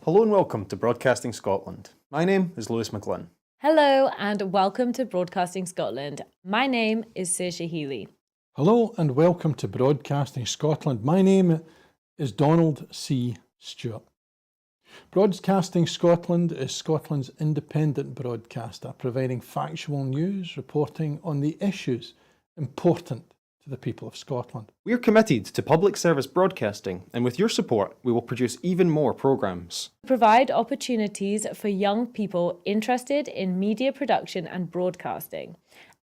Hello and welcome to Broadcasting Scotland. My name is Lewis McGlynn. Hello and welcome to Broadcasting Scotland. My name is Saoirse Healy. Hello and welcome to Broadcasting Scotland. My name is Donald C. Stewart. Broadcasting Scotland is Scotland's independent broadcaster, providing factual news, reporting on the issues important to the people of Scotland. We are committed to public service broadcasting, and with your support, we will produce even more programmes. Provide opportunities for young people interested in media production and broadcasting,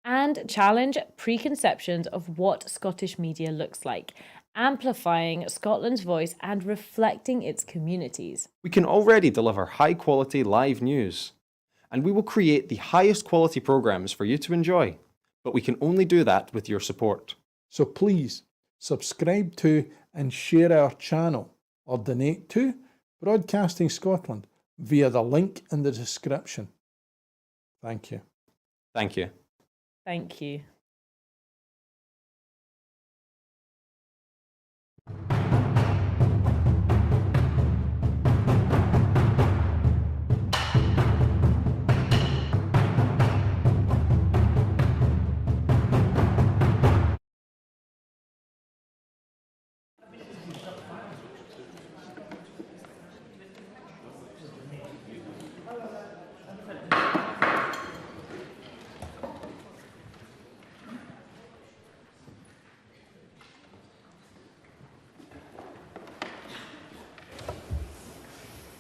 and challenge preconceptions of what Scottish media looks like, amplifying Scotland's voice and reflecting its communities. We can already deliver high-quality live news, and we will create the highest quality programmes for you to enjoy. But we can only do that with your support. So please subscribe to and share our channel or donate to Broadcasting Scotland via the link in the description. Thank you. Thank you. Thank you.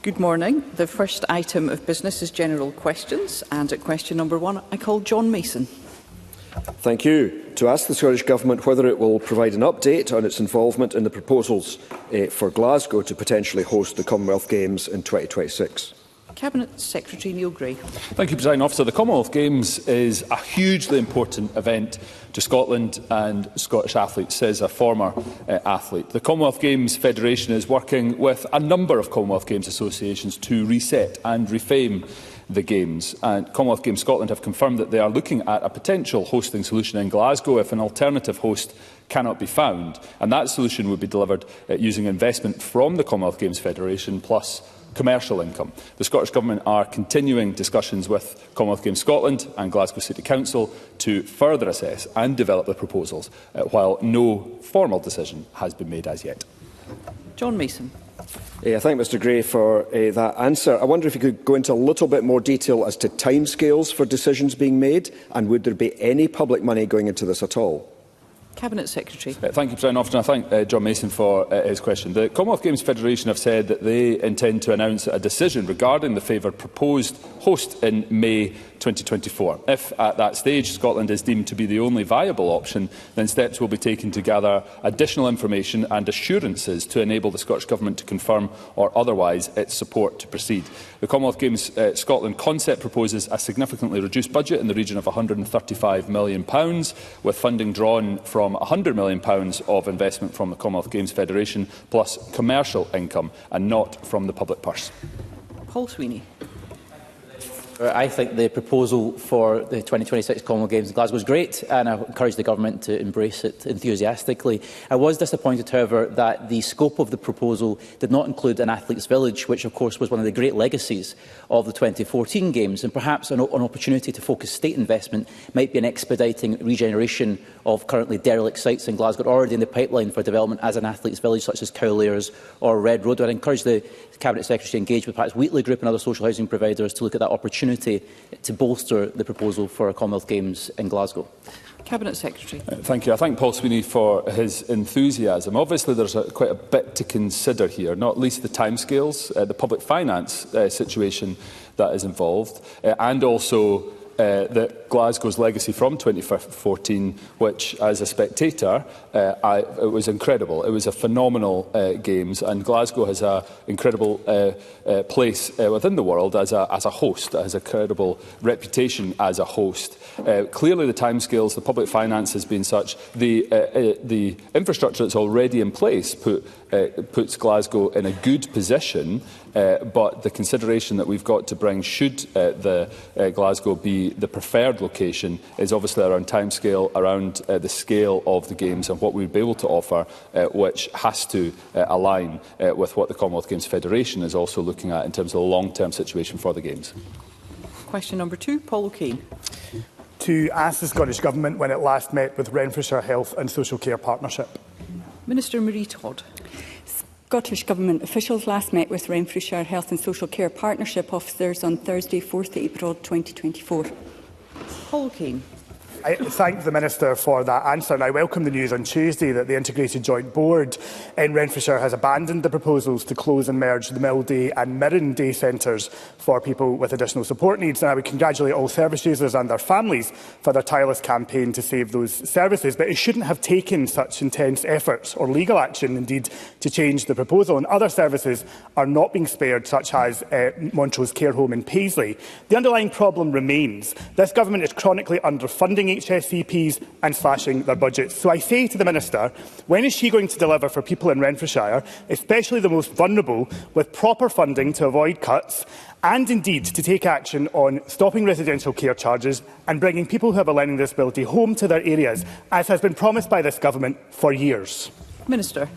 Good morning. The first item of business is general questions, and at question number 1, I call John Mason. Thank you. To ask the Scottish Government whether it will provide an update on its involvement in the proposals for Glasgow to potentially host the Commonwealth Games in 2026. Cabinet Secretary Neil Gray. Thank you, Presiding Officer. The Commonwealth Games is a hugely important event to Scotland and Scottish athletes, says a former athlete. The Commonwealth Games Federation is working with a number of Commonwealth Games associations to reset and refame the Games. And Commonwealth Games Scotland have confirmed that they are looking at a potential hosting solution in Glasgow if an alternative host cannot be found. And that solution would be delivered using investment from the Commonwealth Games Federation plus commercial income. The Scottish Government are continuing discussions with Commonwealth Games Scotland and Glasgow City Council to further assess and develop the proposals, while no formal decision has been made as yet. John Mason. I thank Mr Gray for that answer. I wonder if you could go into a little bit more detail as to timescales for decisions being made, and would there be any public money going into this at all? Cabinet Secretary. Thank you, President Officer. I thank John Mason for his question. The Commonwealth Games Federation have said that they intend to announce a decision regarding the favoured proposed host in May 2024. If, at that stage, Scotland is deemed to be the only viable option, then steps will be taken to gather additional information and assurances to enable the Scottish Government to confirm or otherwise its support to proceed. The Commonwealth Games Scotland concept proposes a significantly reduced budget in the region of £135 million, with funding drawn from £100 million of investment from the Commonwealth Games Federation, plus commercial income, and not from the public purse. Paul Sweeney. I think the proposal for the 2026 Commonwealth Games in Glasgow is great, and I encourage the Government to embrace it enthusiastically. I was disappointed, however, that the scope of the proposal did not include an athletes' village, which of course was one of the great legacies of the 2014 Games, and perhaps an opportunity to focus state investment might be in expediting regeneration of currently derelict sites in Glasgow already in the pipeline for development as an athletes' village, such as Cowlairs or Red Road. I would encourage the Cabinet Secretary to engage with perhaps Wheatley Group and other social housing providers to look at that opportunity to bolster the proposal for a Commonwealth Games in Glasgow. Cabinet Secretary. Thank you. I thank Paul Sweeney for his enthusiasm. Obviously, there's quite a bit to consider here, not least the timescales, the public finance situation that is involved, and also Glasgow's legacy from 2014, which, as a spectator, it was incredible. It was a phenomenal Games, and Glasgow has an incredible place within the world as a host, has a credible reputation as a host. Clearly, the timescales, the public finance has been such. The infrastructure that's already in place put puts Glasgow in a good position, but the consideration that we've got to bring, should Glasgow be the preferred location, is obviously around timescale, around the scale of the Games and what we would be able to offer, which has to align with what the Commonwealth Games Federation is also looking at in terms of the long-term situation for the Games. Question number 2, Paul O'Kane. To ask the Scottish Government when it last met with Renfrewshire Health and Social Care Partnership. Minister Marie Todd. Scottish Government officials last met with Renfrewshire Health and Social Care Partnership officers on Thursday, 4th April 2024. Paul O'Kane. I thank the Minister for that answer, and I welcome the news on Tuesday that the Integrated Joint Board in Renfrewshire has abandoned the proposals to close and merge the Mill Day and Mirren Day centres for people with additional support needs. And I would congratulate all service users and their families for their tireless campaign to save those services. But it shouldn't have taken such intense efforts or legal action, indeed, to change the proposal. And other services are not being spared, such as Montrose Care Home in Paisley. The underlying problem remains. This government is chronically underfunding HSCPs and slashing their budgets. So I say to the Minister, when is she going to deliver for people in Renfrewshire, especially the most vulnerable, with proper funding to avoid cuts, and indeed to take action on stopping residential care charges and bringing people who have a learning disability home to their areas, as has been promised by this government for years? Minister.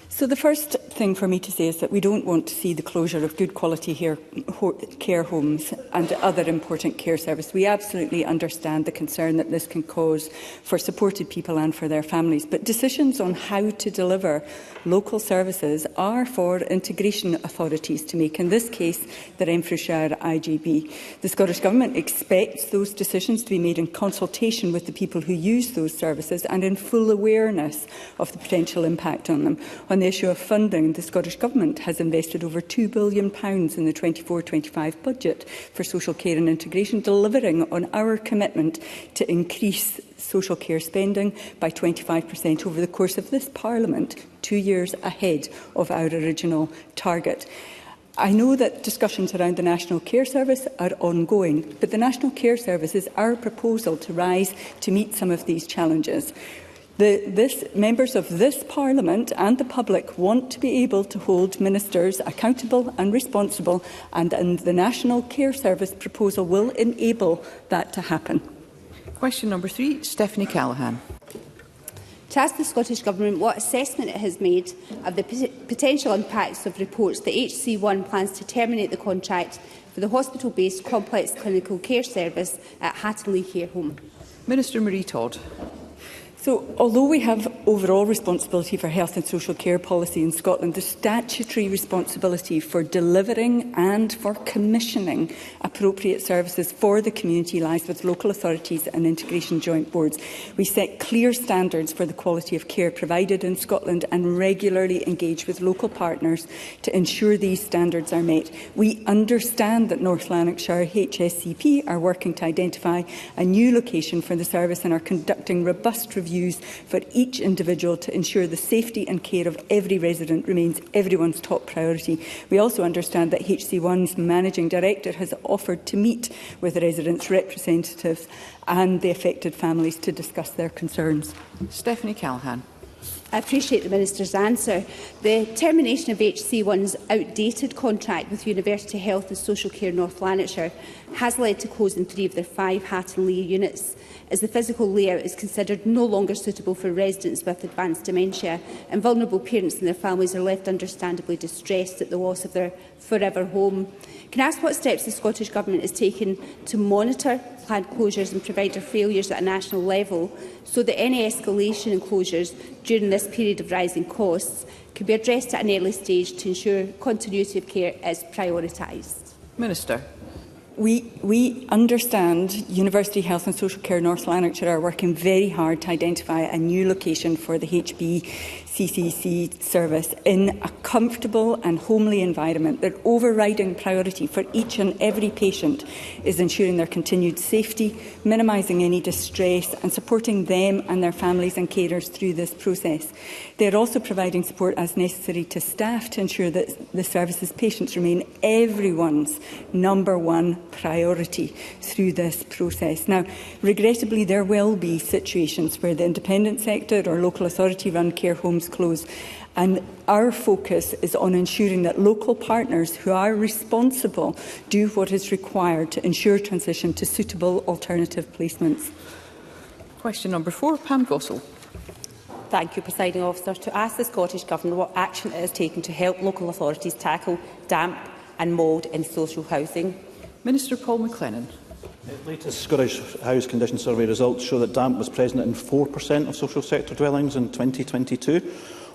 So the first thing for me to say is that we don't want to see the closure of good quality care homes and other important care services. We absolutely understand the concern that this can cause for supported people and for their families. But decisions on how to deliver local services are for integration authorities to make, in this case the Renfrewshire IGB. The Scottish Government expects those decisions to be made in consultation with the people who use those services and in full awareness of the potential impact on them. On the issue of funding, the Scottish Government has invested over £2 billion in the 24-25 budget for social care and integration, delivering on our commitment to increase social care spending by 25% over the course of this Parliament, 2 years ahead of our original target. I know that discussions around the National Care Service are ongoing, but the National Care Service is our proposal to rise to meet some of these challenges. Members of this Parliament and the public want to be able to hold ministers accountable and responsible, and the National Care Service proposal will enable that to happen. Question number 3, Stephanie Callaghan. To ask the Scottish Government what assessment it has made of the potential impacts of reports that HC1 plans to terminate the contract for the hospital-based complex clinical care service at Hatton Lea Care Home. Minister Marie Todd. So, although we have overall responsibility for health and social care policy in Scotland, the statutory responsibility for delivering and for commissioning appropriate services for the community lies with local authorities and integration joint boards. We set clear standards for the quality of care provided in Scotland and regularly engage with local partners to ensure these standards are met. We understand that North Lanarkshire HSCP are working to identify a new location for the service and are conducting robust reviews for each individual to ensure the safety and care of every resident remains everyone's top priority. We also understand that HC1's Managing Director has offered to meet with residents' representatives and the affected families to discuss their concerns. Stephanie Callaghan. I appreciate the Minister's answer. The termination of HC1's outdated contract with University Health and Social Care North Lanarkshire has led to closing 3 of their 5 Hatton Lea units, as the physical layout is considered no longer suitable for residents with advanced dementia, and vulnerable parents and their families are left understandably distressed at the loss of their forever home. Can I ask what steps the Scottish Government is taking to monitor planned closures and provider failures at a national level, so that any escalation in closures during this period of rising costs can be addressed at an early stage to ensure continuity of care is prioritised? Minister. We understand University Health and Social Care North Lanarkshire are working very hard to identify a new location for the HBCCC service in a comfortable and homely environment. Their overriding priority for each and every patient is ensuring their continued safety, minimising any distress and supporting them and their families and carers through this process. They are also providing support as necessary to staff to ensure that the service's patients remain everyone's #1 priority through this process. Now, regrettably, there will be situations where the independent sector or local authority-run care homes close, And our focus is on ensuring that local partners who are responsible do what is required to ensure transition to suitable alternative placements. Question number 4, Pam Gosal. Thank you, Presiding Officer. To ask the Scottish Government what action it has taken to help local authorities tackle damp and mould in social housing. Minister Paul McLennan. The latest Scottish House Condition Survey results show that damp was present in 4% of social sector dwellings in 2022.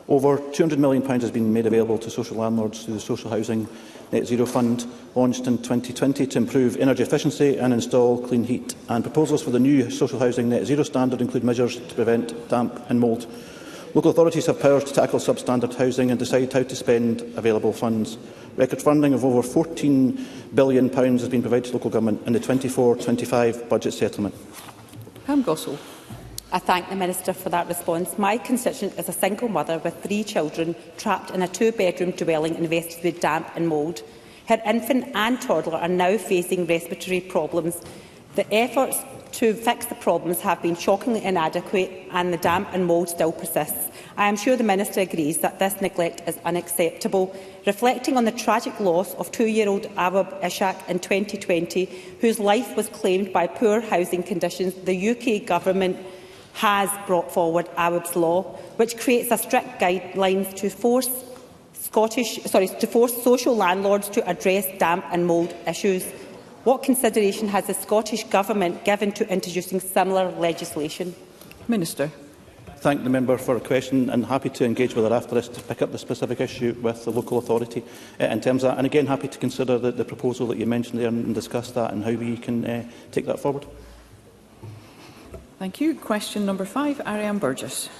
Over £200 million has been made available to social landlords through the Social Housing Net Zero Fund, launched in 2020 to improve energy efficiency and install clean heat. And proposals for the new Social Housing Net Zero standard include measures to prevent damp and mould. Local authorities have powers to tackle substandard housing and decide how to spend available funds. Record funding of over £14 billion has been provided to local government in the 24-25 budget settlement. Pam Gosal. I thank the Minister for that response. My constituent is a single mother with 3 children trapped in a 2-bedroom dwelling infested with damp and mould. Her infant and toddler are now facing respiratory problems. The efforts to fix the problems have been shockingly inadequate and the damp and mould still persists. I am sure the Minister agrees that this neglect is unacceptable. Reflecting on the tragic loss of 2-year-old Awab Ishak in 2020, whose life was claimed by poor housing conditions, the UK Government has brought forward Awab's Law, which creates a strict guidelines to force social landlords to address damp and mould issues. What consideration has the Scottish Government given to introducing similar legislation? Minister. Thank the member for a question, and happy to engage with her after this to pick up the specific issue with the local authority in terms of that. And again, happy to consider the proposal that you mentioned there and discuss that and how we can take that forward. Thank you. Question number 5, Ariane Burgess.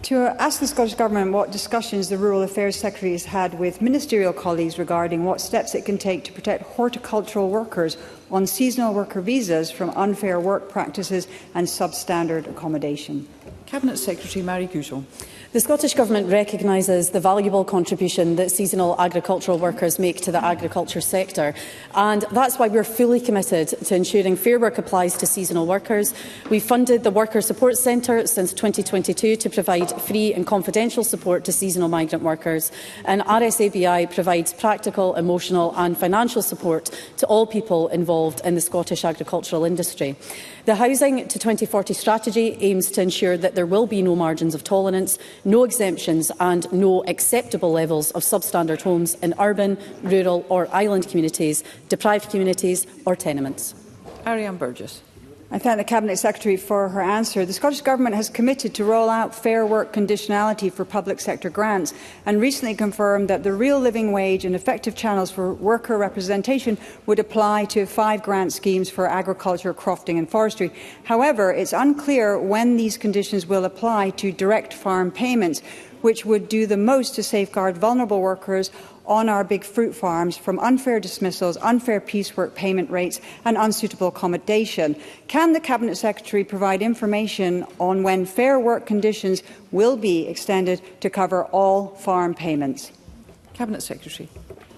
To ask the Scottish Government what discussions the Rural Affairs Secretary has had with ministerial colleagues regarding what steps it can take to protect horticultural workers on seasonal worker visas from unfair work practices and substandard accommodation. Cabinet Secretary Pam Gosal. The Scottish Government recognises the valuable contribution that seasonal agricultural workers make to the agriculture sector, and that's why we're fully committed to ensuring fair work applies to seasonal workers. We've funded the Worker Support Centre since 2022 to provide free and confidential support to seasonal migrant workers, and RSABI provides practical, emotional and financial support to all people involved in the Scottish agricultural industry. The Housing to 2040 strategy aims to ensure that there will be no margins of tolerance, no exemptions and no acceptable levels of substandard homes in urban, rural or island communities, deprived communities or tenements. Ariane Burgess. I thank the Cabinet Secretary for her answer. The Scottish Government has committed to roll out fair work conditionality for public sector grants and recently confirmed that the real living wage and effective channels for worker representation would apply to 5 grant schemes for agriculture, crofting and forestry. However, it's unclear when these conditions will apply to direct farm payments, which would do the most to safeguard vulnerable workers on our big fruit farms from unfair dismissals, unfair piecework payment rates and unsuitable accommodation. Can the Cabinet Secretary provide information on when fair work conditions will be extended to cover all farm payments? Cabinet Secretary.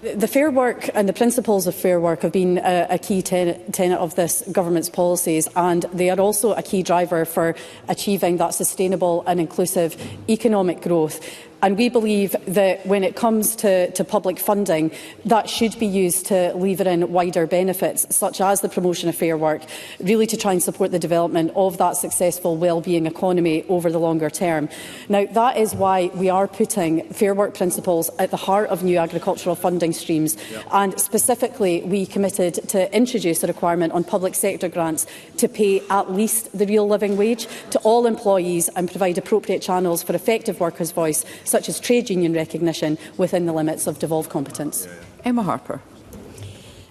The fair work and the principles of fair work have been a key tenet of this government's policies, and they are also a key driver for achieving that sustainable and inclusive economic growth. And we believe that when it comes to public funding, that should be used to lever in wider benefits, such as the promotion of fair work, really to try and support the development of that successful wellbeing economy over the longer term. Now, that is why we are putting fair work principles at the heart of new agricultural funding streams. And specifically, we committed to introduce a requirement on public sector grants to pay at least the real living wage to all employees and provide appropriate channels for effective workers' voice, such as trade union recognition within the limits of devolved competence. Emma Harper.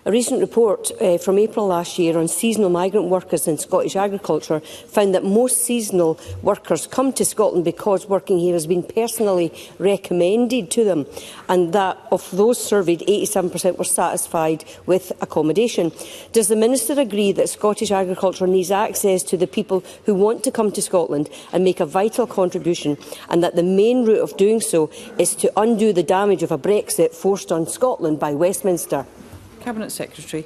A recent report from April last year on seasonal migrant workers in Scottish agriculture found that most seasonal workers come to Scotland because working here has been personally recommended to them, and that of those surveyed, 87% were satisfied with accommodation. Does the Minister agree that Scottish agriculture needs access to the people who want to come to Scotland and make a vital contribution, and that the main route of doing so is to undo the damage of a Brexit forced on Scotland by Westminster? Cabinet Secretary.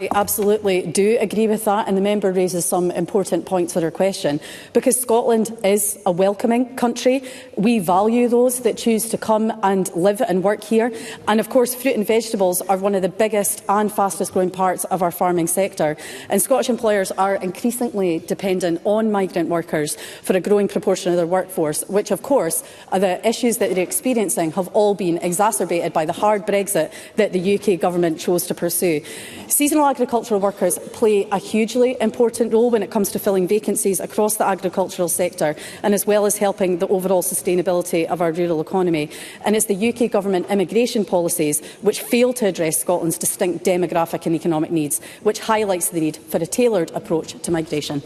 I absolutely do agree with that, and the member raises some important points for her question. Because Scotland is a welcoming country, we value those that choose to come and live and work here. And of course, fruit and vegetables are one of the biggest and fastest growing parts of our farming sector. And Scottish employers are increasingly dependent on migrant workers for a growing proportion of their workforce, which of course are the issues that they're experiencing have all been exacerbated by the hard Brexit that the UK government chose to pursue. Seasonal agricultural workers play a hugely important role when it comes to filling vacancies across the agricultural sector, and as well as helping the overall sustainability of our rural economy. And it's the UK government immigration policies which fail to address Scotland's distinct demographic and economic needs, which highlights the need for a tailored approach to migration.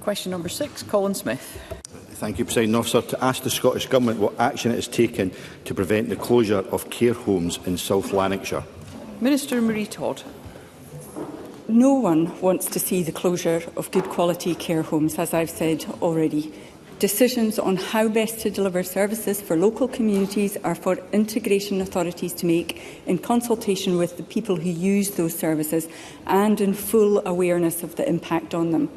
Question number 6, Colin Smith. Thank you, Presiding Officer. To ask the Scottish Government what action it has taken to prevent the closure of care homes in South Lanarkshire. Minister Marie Todd. No one wants to see the closure of good quality care homes, as I've said already. Decisions on how best to deliver services for local communities are for integration authorities to make in consultation with the people who use those services and in full awareness of the impact on them.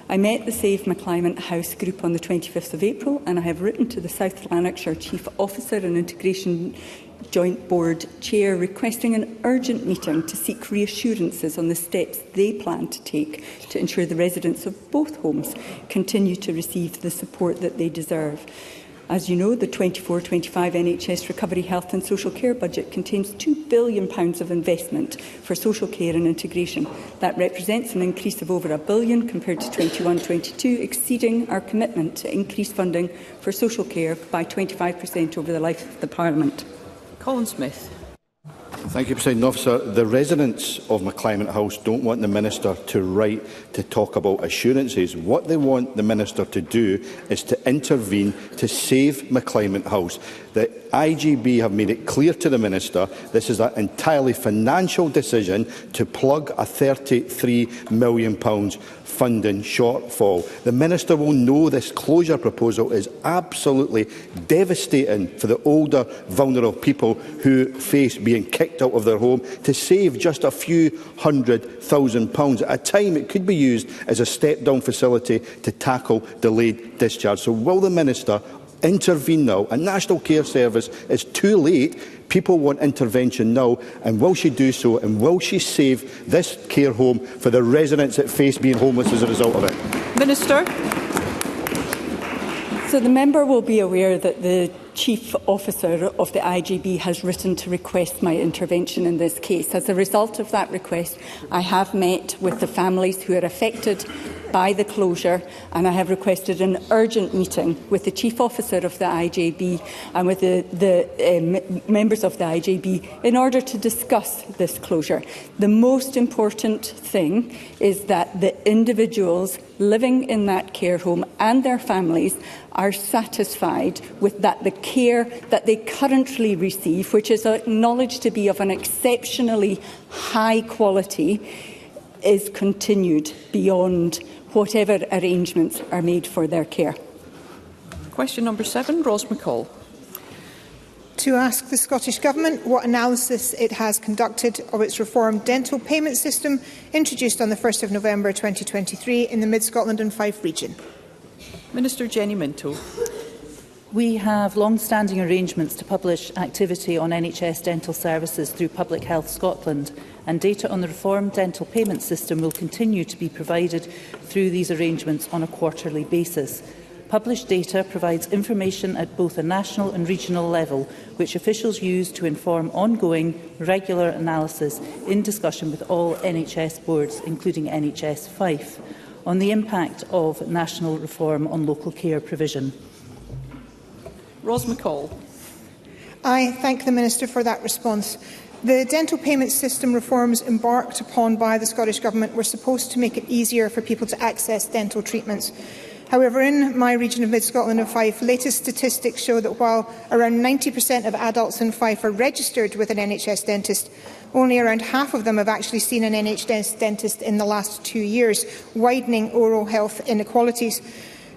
I met the Save My Climate House group on the 25th of April, and I have written to the South Lanarkshire Chief Officer and Integration Joint Board Chair requesting an urgent meeting to seek reassurances on the steps they plan to take to ensure the residents of both homes continue to receive the support that they deserve. As you know, the 24-25 NHS Recovery Health and Social Care budget contains £2 billion of investment for social care and integration. That represents an increase of over £1 billion compared to 21-22, exceeding our commitment to increase funding for social care by 25% over the life of the Parliament. Colin Smith. Thank you, Presiding Officer. The residents of My Climate House don't want the Minister to write to talk about assurances. What they want the Minister to do is to intervene to save My Climate House. The IGB have made it clear to the Minister this is an entirely financial decision to plug a £33 million funding shortfall. The Minister will know this closure proposal is absolutely devastating for the older, vulnerable people who face being kicked out of their home. To save just a few £100,000 at a time it could be used as a step-down facility to tackle delayed discharge. So will the Minister intervene now? A National Care Service is too late. People want intervention now, and will she do so, and will she save this care home for the residents that face being homeless as a result of it? Minister. So the member will be aware that the Chief Officer of the IGB has written to request my intervention in this case. As a result of that request, I have met with the families who are affected by the closure, and I have requested an urgent meeting with the Chief Officer of the IJB and with the members of the IJB in order to discuss this closure. The most important thing is that the individuals living in that care home and their families are satisfied with that the care that they currently receive, which is acknowledged to be of an exceptionally high quality, is continued beyond whatever arrangements are made for their care. Question number 7, Ros McCall. To ask the Scottish Government what analysis it has conducted of its reformed dental payment system introduced on the 1st of November 2023 in the Mid-Scotland and Fife region. Minister Jenny Minto. We have long-standing arrangements to publish activity on NHS dental services through Public Health Scotland, and data on the reformed dental payment system will continue to be provided through these arrangements on a quarterly basis. Published data provides information at both a national and regional level, which officials use to inform ongoing, regular analysis in discussion with all NHS boards, including NHS Fife, on the impact of national reform on local care provision. Ros McCall. I thank the Minister for that response. The dental payment system reforms embarked upon by the Scottish Government were supposed to make it easier for people to access dental treatments. However, in my region of Mid-Scotland and Fife, latest statistics show that while around 90% of adults in Fife are registered with an NHS dentist, only around half of them have actually seen an NHS dentist in the last 2 years, widening oral health inequalities.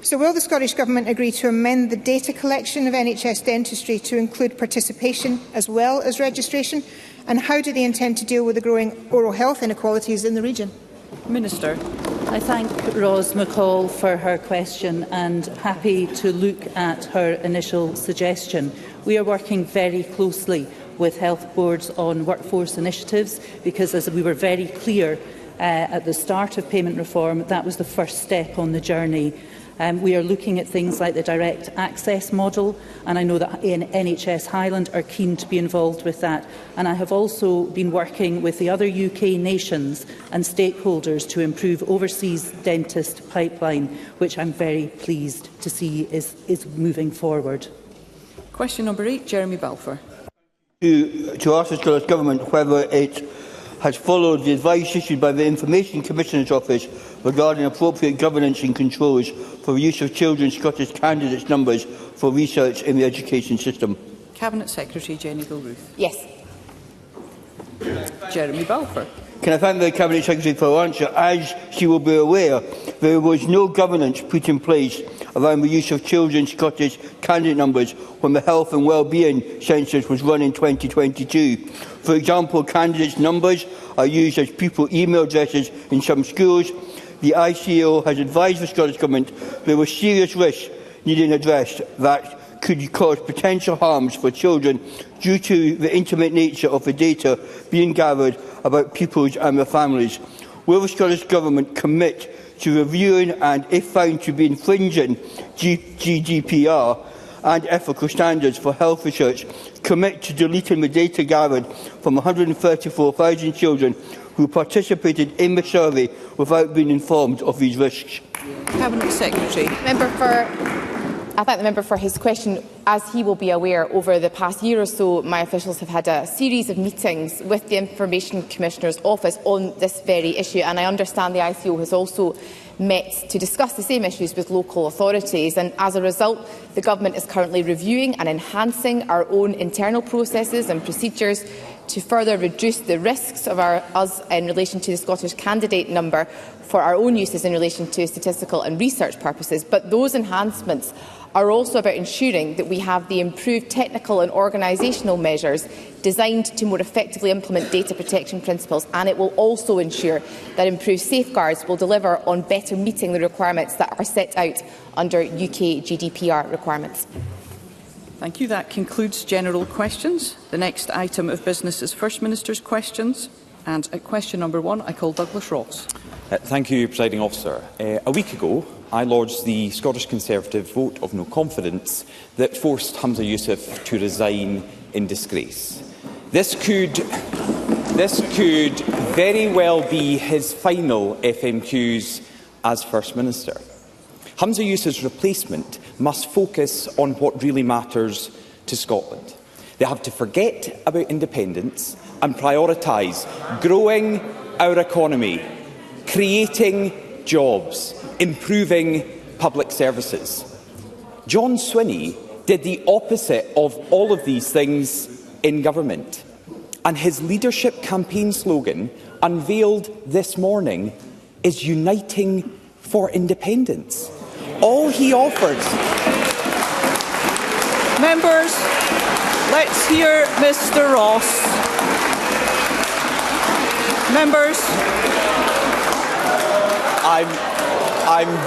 So will the Scottish Government agree to amend the data collection of NHS dentistry to include participation as well as registration? And how do they intend to deal with the growing oral health inequalities in the region? Minister. I thank Ros McCall for her question and happy to look at her initial suggestion. We are working very closely with health boards on workforce initiatives because, as we were very clear at the start of payment reform, that was the first step on the journey. We are looking at things like the direct access model, and I know that NHS Highland are keen to be involved with that. And I have also been working with the other UK nations and stakeholders to improve overseas dentist pipeline, which I'm very pleased to see is moving forward. Question number 8, Jeremy Balfour. To ask the Scottish Government whether it has followed the advice issued by the Information Commissioner's Office regarding appropriate governance and controls for the use of children's Scottish candidates' numbers for research in the education system. Cabinet Secretary Jenny Gilruth. Yes. Jeremy Balfour. Can I thank the Cabinet Secretary for her answer? As she will be aware, there was no governance put in place around the use of children's Scottish candidate numbers when the Health and Wellbeing Census was run in 2022. For example, candidates' numbers are used as pupil email addresses in some schools. The ICO has advised the Scottish Government there were serious risks needing addressed that could cause potential harms for children due to the intimate nature of the data being gathered about pupils and their families. Will the Scottish Government commit to reviewing and, if found to be infringing GDPR and ethical standards for health research, commit to deleting the data gathered from 134,000 children who participated in the survey without being informed of these risks? Cabinet Secretary. I thank the member for his question. As he will be aware, over the past year or so, my officials have had a series of meetings with the Information Commissioner's Office on this very issue, and I understand the ICO has also met to discuss the same issues with local authorities. And as a result, the Government is currently reviewing and enhancing our own internal processes and procedures to further reduce the risks of us in relation to the Scottish candidate number for our own uses in relation to statistical and research purposes. But those enhancements are also about ensuring that we have the improved technical and organisational measures designed to more effectively implement data protection principles, and it will also ensure that improved safeguards will deliver on better meeting the requirements that are set out under UK GDPR requirements. Thank you. That concludes general questions. The next item of business is First Minister's questions. And at question number 1, I call Douglas Ross. Thank you, Presiding Officer. A week ago, I lodged the Scottish Conservative vote of no confidence that forced Humza Yousaf to resign in disgrace. This could very well be his final FMQs as First Minister. Humza Yousaf's replacement must focus on what really matters to Scotland. They have to forget about independence and prioritise growing our economy, creating jobs, improving public services. John Swinney did the opposite of all of these things in government, and his leadership campaign slogan, unveiled this morning, is uniting for independence. All he offered... Members, let's hear Mr Ross. Members. I'm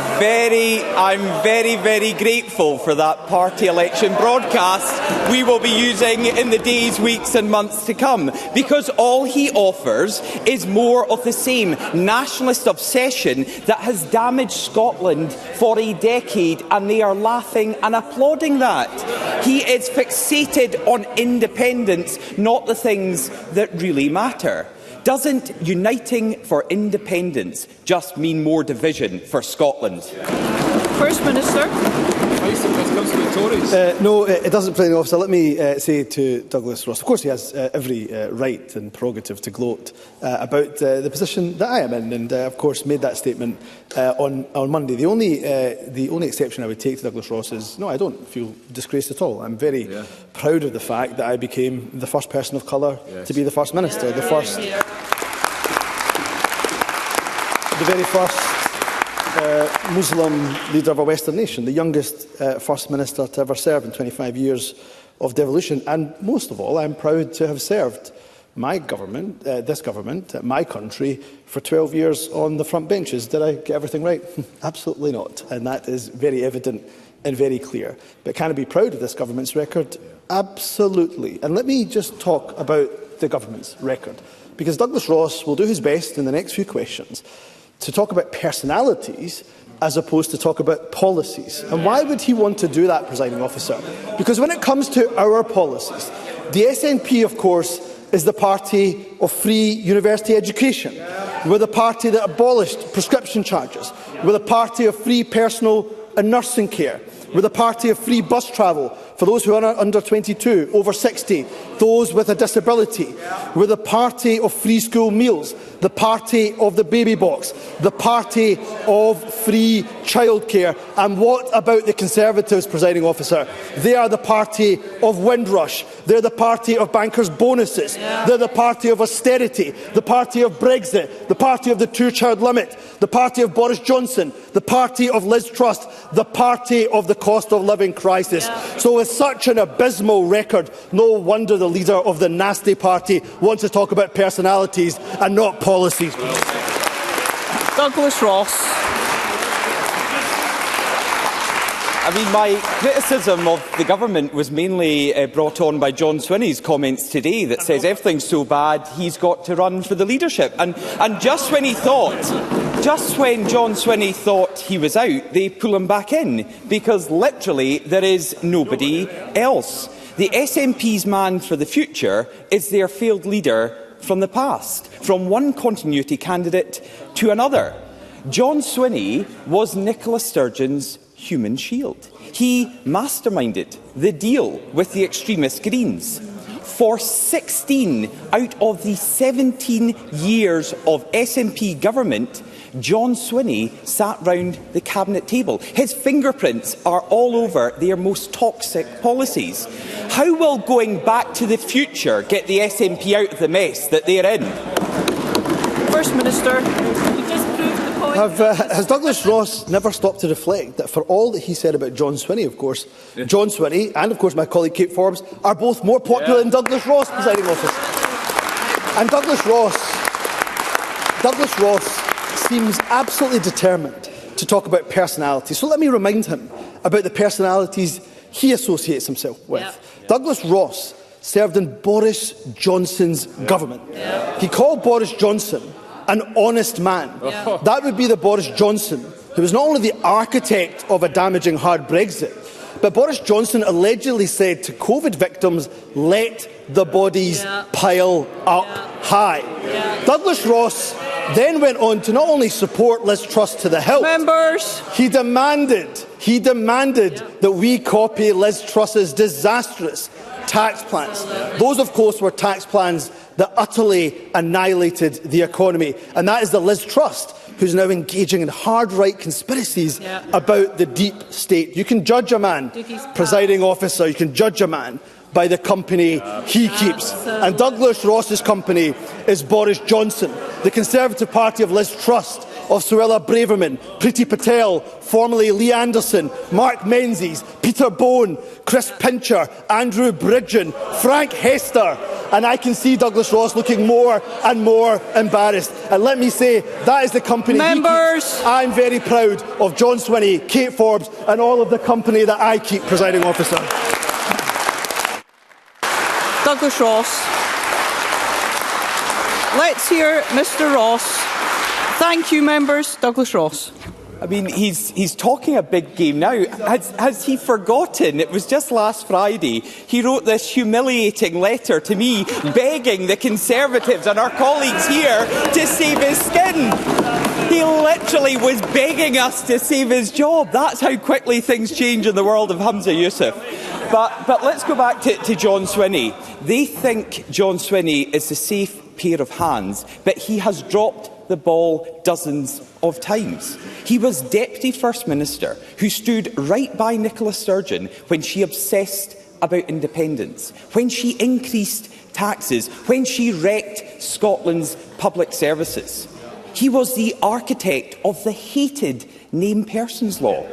very grateful for that party election broadcast we will be using in the days, weeks and months to come, because all he offers is more of the same nationalist obsession that has damaged Scotland for a decade, and they are laughing and applauding that. He is fixated on independence, not the things that really matter. Doesn't uniting for independence just mean more division for Scotland? First Minister. No, it doesn't, Presiding Officer. Let me say to Douglas Ross, of course he has every right and prerogative to gloat about the position that I am in, and of course made that statement on Monday. The only exception I would take to Douglas Ross is, no, I don't feel disgraced at all. I'm very proud of the fact that I became the first person of colour to be the First Minister, the very first Muslim leader of a Western nation, the youngest First Minister to ever serve in 25 years of devolution. And most of all, I'm proud to have served my government, this government, my country, for 12 years on the front benches. Did I get everything right? Absolutely not. And that is very evident and very clear. But can I be proud of this government's record? Absolutely. And let me just talk about the government's record, because Douglas Ross will do his best in the next few questions to talk about personalities as opposed to talk about policies. And why would he want to do that, presiding officer? Because when it comes to our policies, the SNP, of course, is the party of free university education. We're the party that abolished prescription charges. We're the party of free personal and nursing care. We're the party of free bus travel for those who are under 22, over 60, those with a disability. We're the party of free school meals, the party of the baby box, the party of free childcare. And what about the Conservatives, presiding officer? They are the party of Windrush. They're the party of bankers' bonuses. They're the party of austerity, the party of Brexit, the party of the two-child limit, the party of Boris Johnson, the party of Liz Truss, the party of the cost of living crisis. So with such an abysmal record, no wonder the leader of the nasty party wants to talk about personalities and not policies. Douglas Ross. I mean, my criticism of the government was mainly brought on by John Swinney's comments today that says everything's so bad, he's got to run for the leadership. And just when John Swinney thought he was out, they pull him back in, because literally there is nobody else. The SNP's man for the future is their failed leader from the past, from one continuity candidate to another. John Swinney was Nicola Sturgeon's human shield. He masterminded the deal with the extremist Greens. For 16 out of the 17 years of SNP government, John Swinney sat round the cabinet table. His fingerprints are all over their most toxic policies. How will going back to the future get the SNP out of the mess that they're in? First Minister. Has Douglas Ross never stopped to reflect that for all that he said about John Swinney, of course, John Swinney and, of course, my colleague Kate Forbes are both more popular than Douglas Ross, presiding officer. And Douglas Ross seems absolutely determined to talk about personality. So let me remind him about the personalities he associates himself with. Douglas Ross served in Boris Johnson's government. He called Boris Johnson an honest man. That would be the Boris Johnson who was not only the architect of a damaging hard Brexit, but Boris Johnson allegedly said to COVID victims, let the bodies pile up high. Douglas Ross then went on to not only support Liz Truss to the hilt, he demanded that we copy Liz Truss's disastrous tax plans. Those, of course, were tax plans that utterly annihilated the economy. And that is the Liz Truss who's now engaging in hard-right conspiracies about the deep state. You can judge a man, presiding officer, you can judge a man by the company he keeps. And Douglas Ross's company is Boris Johnson, the Conservative Party of Liz Truss, of Suella Braverman, Priti Patel, formerly Lee Anderson, Mark Menzies, Peter Bone, Chris Pincher, Andrew Bridgen, Frank Hester, and I can see Douglas Ross looking more and more embarrassed. And let me say, that is the company he keeps. I'm very proud of John Swinney, Kate Forbes and all of the company that I keep, presiding officer. Douglas Ross. Let's hear Mr Ross. Thank you, members. Douglas Ross. I mean, he's talking a big game now. Has he forgotten? It was just last Friday he wrote this humiliating letter to me begging the Conservatives and our colleagues here to save his skin. He literally was begging us to save his job. That's how quickly things change in the world of Humza Yousaf. But let's go back to John Swinney. They think John Swinney is a safe pair of hands, but he has dropped the ball dozens of times. He was Deputy First Minister who stood right by Nicola Sturgeon when she obsessed about independence, when she increased taxes, when she wrecked Scotland's public services. He was the architect of the hated named persons law.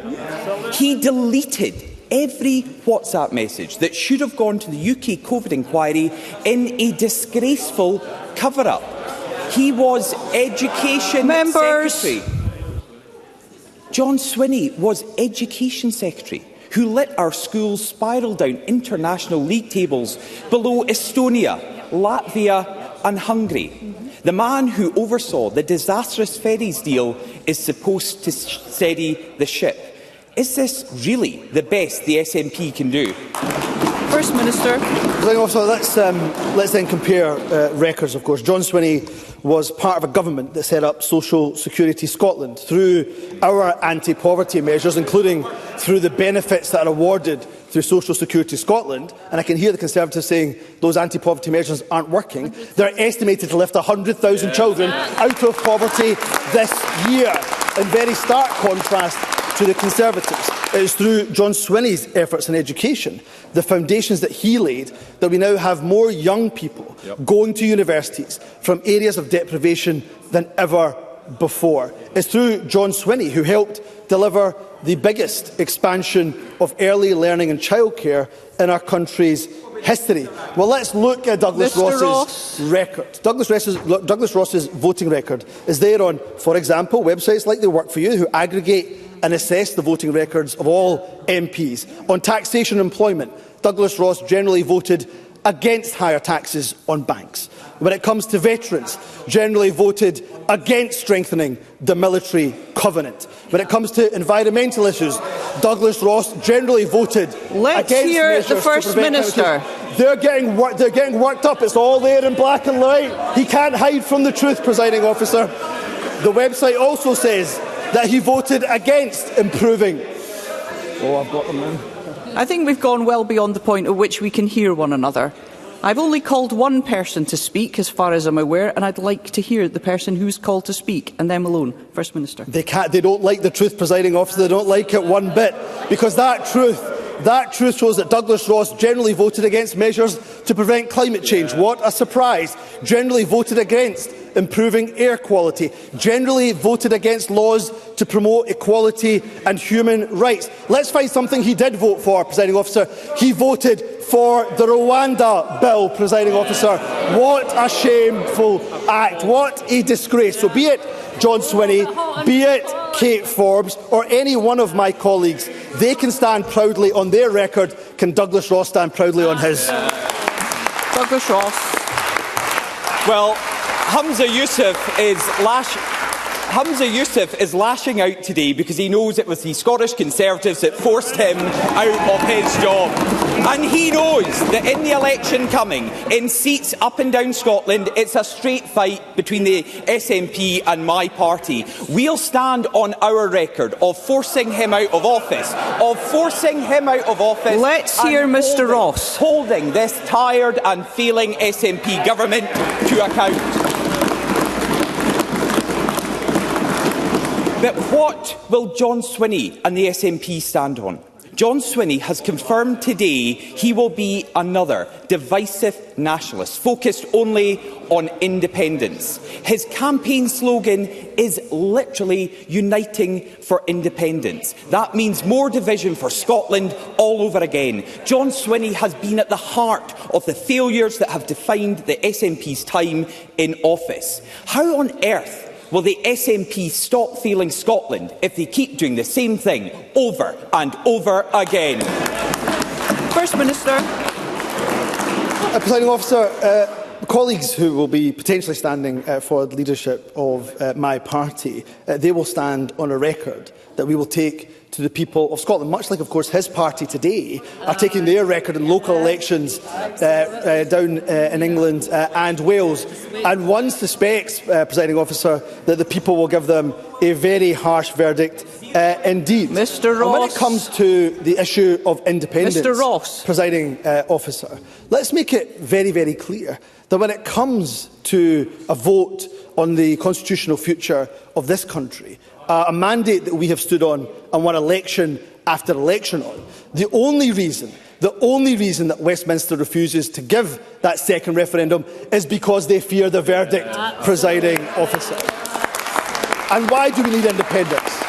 He deleted every WhatsApp message that should have gone to the UK COVID inquiry in a disgraceful cover-up. He was Education Secretary. John Swinney was Education Secretary, who let our schools spiral down international league tables below Estonia, Latvia and Hungary. The man who oversaw the disastrous ferries deal is supposed to steady the ship. Is this really the best the SNP can do? First Minister. Also, let's then compare records, of course. John Swinney was part of a government that set up Social Security Scotland through our anti-poverty measures, including through the benefits that are awarded through Social Security Scotland. And I can hear the Conservatives saying those anti-poverty measures aren't working. They're estimated to lift 100,000 children out of poverty this year, in very stark contrast to the Conservatives. It is through John Swinney's efforts in education, the foundations that he laid, that we now have more young people going to universities from areas of deprivation than ever before. It's through John Swinney who helped deliver the biggest expansion of early learning and childcare in our country's history. Well, let's look at Douglas Ross's record. Douglas Ross's voting record is there on, for example, websites like They Work For You, who aggregate and assess the voting records of all MPs. On taxation and employment, Douglas Ross generally voted against higher taxes on banks. When it comes to veterans, generally voted against strengthening the military covenant. When it comes to environmental issues, Douglas Ross generally voted against measures to prevent First Minister. They're getting worked up. It's all there in black and white. He can't hide from the truth, presiding officer. The website also says that he voted against improving. Oh, I've got them in. I think we've gone well beyond the point at which we can hear one another. I've only called one person to speak, as far as I'm aware, and I'd like to hear the person who's called to speak, and them alone. First Minister. They don't like the truth, presiding officer. They don't like it one bit, because that truth shows that Douglas Ross generally voted against measures to prevent climate change. What a surprise. Generally voted against improving air quality. Generally voted against laws to promote equality and human rights. Let's find something he did vote for, presiding officer. He voted for the Rwanda bill, presiding officer. What a shameful act. What a disgrace. So be it John Swinney, be it Kate Forbes, or any one of my colleagues, they can stand proudly on their record. Can Douglas Ross stand proudly on his? Douglas Ross. Well, Humza Yousaf is lashing out today because he knows it was the Scottish Conservatives that forced him out of his job. And he knows that in the election coming, in seats up and down Scotland, it's a straight fight between the SNP and my party. We'll stand on our record of forcing him out of office, Let's hear Mr Ross. Holding this tired and failing SNP government to account. But what will John Swinney and the SNP stand on? John Swinney has confirmed today he will be another divisive nationalist, focused only on independence. His campaign slogan is literally uniting for independence. That means more division for Scotland all over again. John Swinney has been at the heart of the failures that have defined the SNP's time in office. How on earth will the SNP stop failing Scotland if they keep doing the same thing over and over again? First Minister. Presiding officer, colleagues who will be potentially standing for the leadership of my party, they will stand on a record that we will take to the people of Scotland, much like, of course, his party today are taking their record in local elections down in England and Wales. And one suspects, presiding officer, that the people will give them a very harsh verdict indeed. Mr Ross. And when it comes to the issue of independence, Mr Ross. presiding officer, let's make it very, very clear that when it comes to a vote on the constitutional future of this country, a mandate that we have stood on and won election after election on, the only reason that Westminster refuses to give that second referendum is because they fear the verdict, presiding officer. And why do we need independence?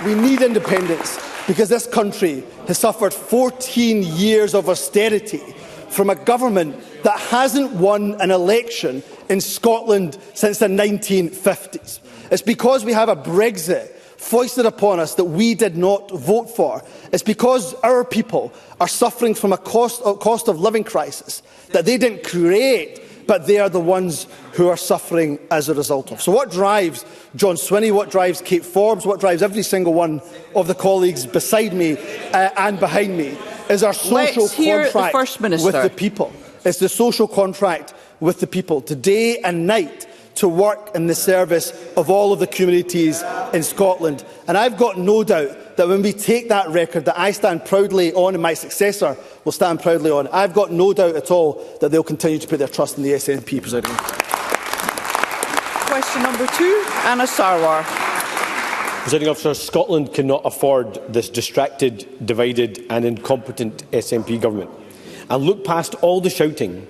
We need independence because this country has suffered 14 years of austerity from a government that hasn't won an election in Scotland since the 1950s. It's because we have a Brexit foisted upon us that we did not vote for. It's because our people are suffering from a cost of living crisis that they didn't create, but they are the ones who are suffering as a result of. So what drives John Swinney, what drives Kate Forbes, what drives every single one of the colleagues beside me and behind me is our social contract with the people. It's the social contract with the people, today and night, to work in the service of all of the communities in Scotland. And I've got no doubt that when we take that record that I stand proudly on and my successor will stand proudly on, I've got no doubt at all that they'll continue to put their trust in the SNP, Presiding Officer. Question number 2, Anna Sarwar. Presiding Officer, Scotland cannot afford this distracted, divided and incompetent SNP government. And look past all the shouting,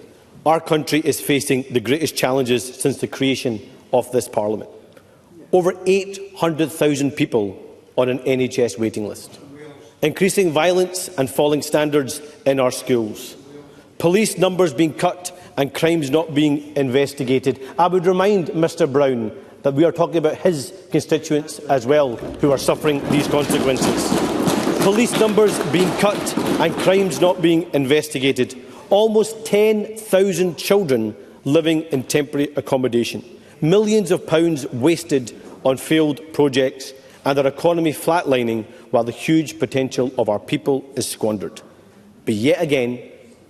our country is facing the greatest challenges since the creation of this Parliament. Over 800,000 people on an NHS waiting list. Increasing violence and falling standards in our schools. Police numbers being cut and crimes not being investigated. I would remind Mr Brown that we are talking about his constituents as well who are suffering these consequences. Police numbers being cut and crimes not being investigated. Almost 10,000 children living in temporary accommodation. Millions of pounds wasted on failed projects and our economy flatlining while the huge potential of our people is squandered. But yet again,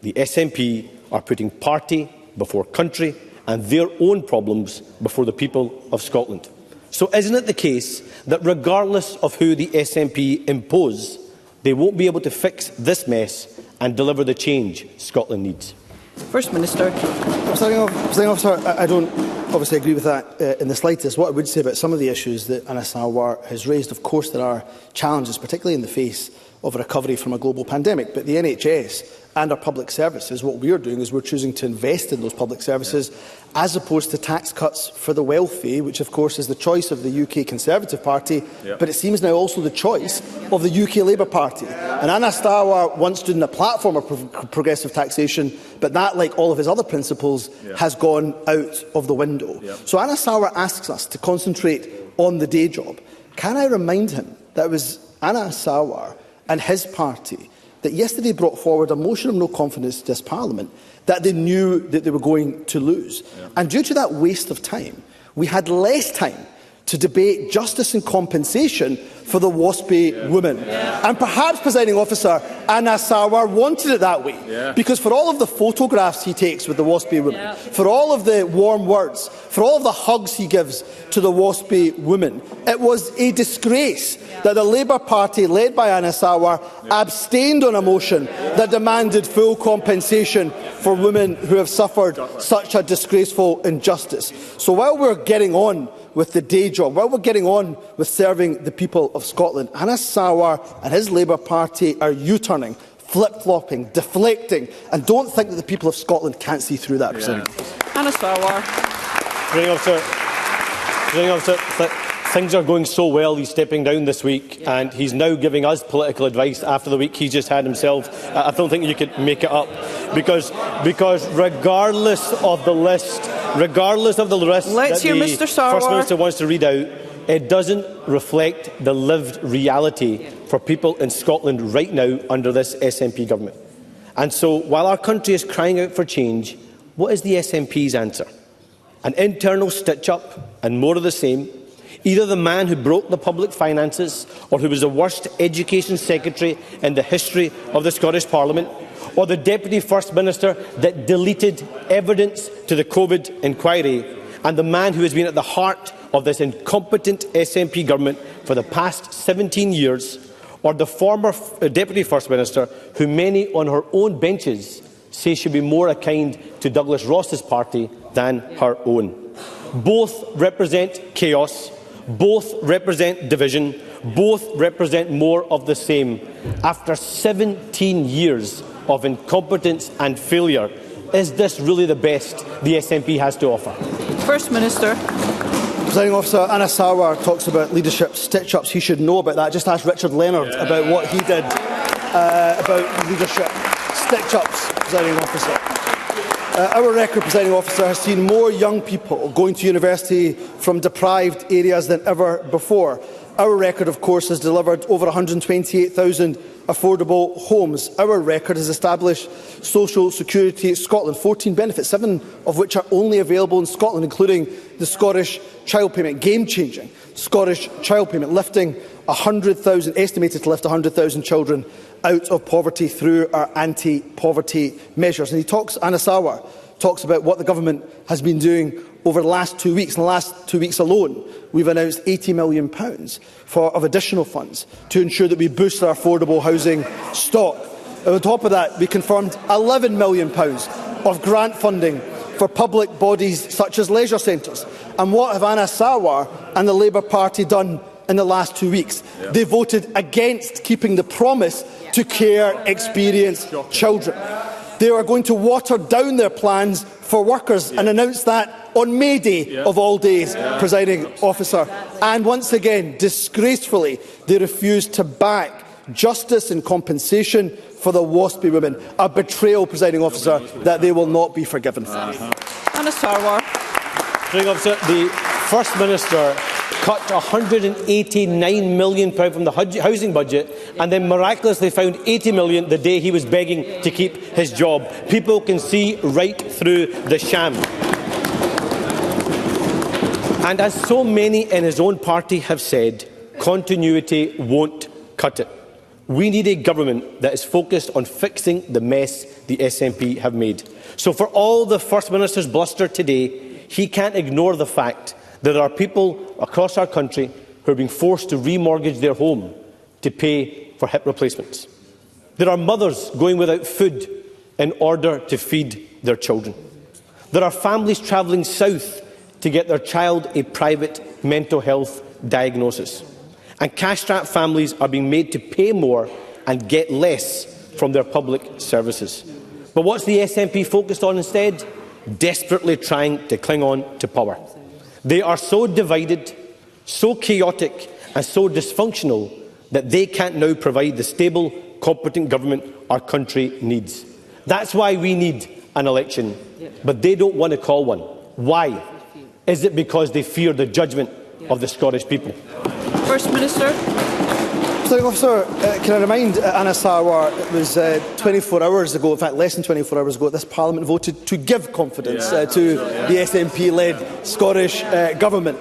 the SNP are putting party before country and their own problems before the people of Scotland. So isn't it the case that regardless of who the SNP impose, they won't be able to fix this mess and deliver the change Scotland needs? First Minister. Presiding Officer, I don't obviously agree with that in the slightest. What I would say about some of the issues that Anna Sarwar has raised, of course there are challenges, particularly in the face of a recovery from a global pandemic. But the NHS and our public services, what we are doing is we're choosing to invest in those public services as opposed to tax cuts for the wealthy, which of course is the choice of the UK Conservative Party, but it seems now also the choice of the UK Labour Party. And Anna Sarwar once stood in a platform of progressive taxation, but that, like all of his other principles, has gone out of the window. So Anna Sarwar asks us to concentrate on the day job. Can I remind him that it was Anna Sarwar and his party that yesterday brought forward a motion of no confidence to this Parliament that they knew that they were going to lose. And due to that waste of time, we had less time to debate justice and compensation for the WASPy women. And perhaps, Presiding Officer, Anna Sarwar wanted it that way. Because for all of the photographs he takes with the WASPy women, for all of the warm words, for all of the hugs he gives to the WASPy women, it was a disgrace that the Labour Party, led by Anna Sarwar, abstained on a motion that demanded full compensation for women who have suffered such a disgraceful injustice. So while we're getting on with the day job, while we're getting on with serving the people of Scotland, Anna Sarwar and his Labour Party are U-turning, flip-flopping, deflecting, and don't think that the people of Scotland can't see through that. Anna Sarwar. Presiding Officer, things are going so well, he's stepping down this week, and he's now giving us political advice after the week he's just had himself. I don't think you could make it up, because regardless of the list that the First Minister wants to read out, it doesn't reflect the lived reality for people in Scotland right now under this SNP government. And so, while our country is crying out for change, what is the SNP's answer? An internal stitch-up and more of the same. Either the man who broke the public finances, or who was the worst education secretary in the history of the Scottish Parliament, or the Deputy First Minister that deleted evidence to the COVID inquiry, and the man who has been at the heart of this incompetent SNP government for the past 17 years, or the former Deputy First Minister who many on her own benches say should be more akin to Douglas Ross's party than her own. Both represent chaos. Both represent division. Both represent more of the same. After 17 years of incompetence and failure, is this really the best the SNP has to offer? First Minister. Presiding Officer, Anna Sarwar talks about leadership stitch-ups. He should know about that. Just ask Richard Leonard about what he did about leadership stitch-ups, Presiding Officer. Our record, Presiding Officer, has seen more young people going to university from deprived areas than ever before. Our record, of course, has delivered over 128,000 affordable homes. Our record has established Social Security Scotland, 14 benefits, 7 of which are only available in Scotland, including the Scottish Child Payment, game-changing Scottish Child Payment, lifting 100,000, estimated to lift 100,000 children out of poverty through our anti-poverty measures. And Anna Sarwar talks about what the government has been doing over the last 2 weeks. In the last 2 weeks alone, we've announced £80 million of additional funds to ensure that we boost our affordable housing stock. And on top of that, we confirmed £11 million of grant funding for public bodies such as leisure centres. And what have Anna Sarwar and the Labour Party done in the last 2 weeks? They voted against keeping the promise to care experienced children. They are going to water down their plans for workers and announce that on May Day of all days, Presiding Officer. And once again, disgracefully, they refuse to back justice and compensation for the WASPy women, a betrayal, Presiding Officer, that they will not be forgiven for. Anna Sarwar. Presiding Officer, the First Minister cut £189 million from the housing budget and then miraculously found £80 million the day he was begging to keep his job. People can see right through the sham. And as so many in his own party have said, continuity won't cut it. We need a government that is focused on fixing the mess the SNP have made. So for all the First Minister's bluster today, he can't ignore the fact that there are people across our country who are being forced to remortgage their home to pay for hip replacements. There are mothers going without food in order to feed their children. There are families travelling south to get their child a private mental health diagnosis. And cash-strapped families are being made to pay more and get less from their public services. But what's the SNP focused on instead? Desperately trying to cling on to power. They are so divided, so chaotic and so dysfunctional that they can't now provide the stable, competent government our country needs. That's why we need an election, but they don't want to call one. Why? Is it because they fear the judgment of the Scottish people? First Minister. Presiding Officer, can I remind Anna Sarwar it was 24 hours ago, in fact less than 24 hours ago, this Parliament voted to give confidence to the SNP-led Scottish Government.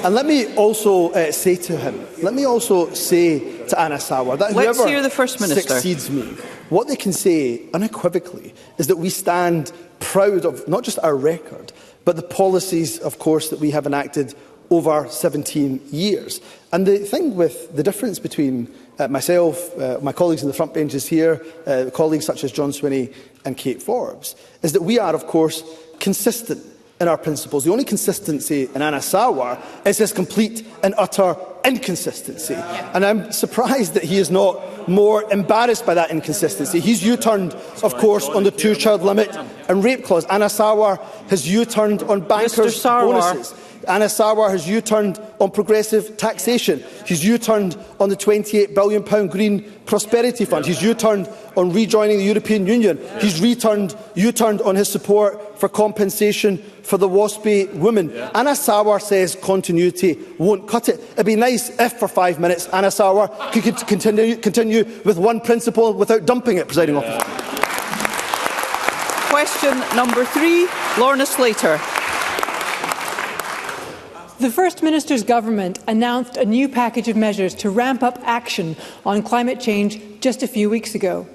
And let me also say to him, let me also say to Anna Sarwar that Let's hear the First Minister. Succeeds me, what they can say unequivocally is that we stand proud of not just our record, but the policies, of course, that we have enacted over 17 years. And the thing with the difference between myself, my colleagues in the front benches here, colleagues such as John Swinney and Kate Forbes, is that we are, of course, consistent in our principles. The only consistency in Anna Sarwar is his complete and utter inconsistency. And I'm surprised that he is not more embarrassed by that inconsistency. He's U-turned, of course, on the two-child limit and rape clause. Anna Sarwar has U-turned on bankers' bonuses. Anna Sarwar has U-turned on progressive taxation. He's U-turned on the £28 billion Green Prosperity Fund. He's U-turned on rejoining the European Union. He's U-turned on his support for compensation for the WASPy women. Anna Sarwar says continuity won't cut it. It'd be nice if, for 5 minutes, Anna Sarwar could continue with one principle without dumping it, Presiding Officer. Question number 3, Lorna Slater. The First Minister's government announced a new package of measures to ramp up action on climate change just a few weeks ago.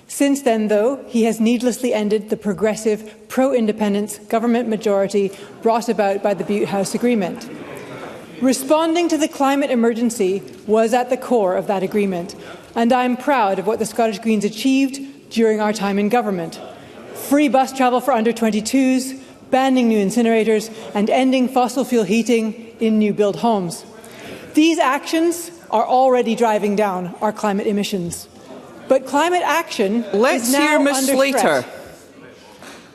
Since then, though, he has needlessly ended the progressive, pro-independence government majority brought about by the Butte House Agreement. Responding to the climate emergency was at the core of that agreement, and I am proud of what the Scottish Greens achieved during our time in government. Free bus travel for under-22s, banning new incinerators and ending fossil fuel heating in new-build homes. These actions are already driving down our climate emissions. But climate action is now under threat.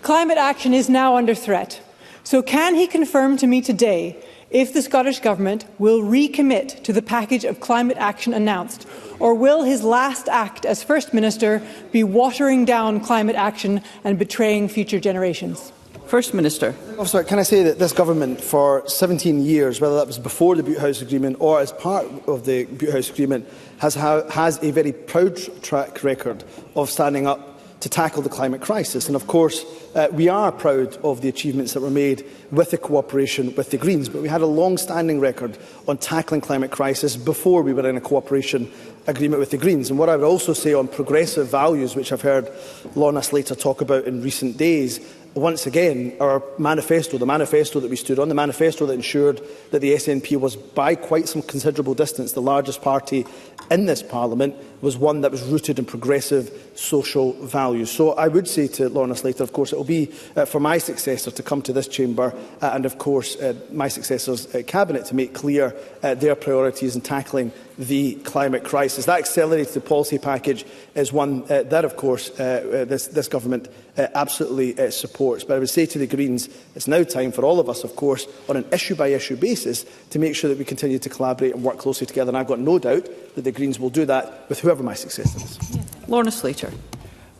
Climate action is now under threat. So can he confirm to me today if the Scottish Government will recommit to the package of climate action announced, or will his last act as First Minister be watering down climate action and betraying future generations? First Minister. Officer, can I say that this government for 17 years, whether that was before the Butte House Agreement or as part of the Butte House Agreement, has a very proud track record of standing up to tackle the climate crisis. And of course, we are proud of the achievements that were made with the cooperation with the Greens, but we had a long-standing record on tackling climate crisis before we were in a cooperation agreement with the Greens. And what I would also say on progressive values, which I've heard Lorna Slater talk about in recent days, once again, our manifesto, the manifesto that we stood on, the manifesto that ensured that the SNP was by quite some considerable distance the largest party in this Parliament, was one that was rooted in progressive social values. So I would say to Lorna Slater, of course, it will be for my successor to come to this chamber and, of course, my successor's cabinet to make clear their priorities in tackling the climate crisis. That accelerated policy package is one that, of course, this government absolutely supports. But I would say to the Greens, it's now time for all of us, of course, on an issue-by-issue basis, to make sure that we continue to collaborate and work closely together. And I've got no doubt that the Greens will do that with whoever my successor is. Lorna Slater.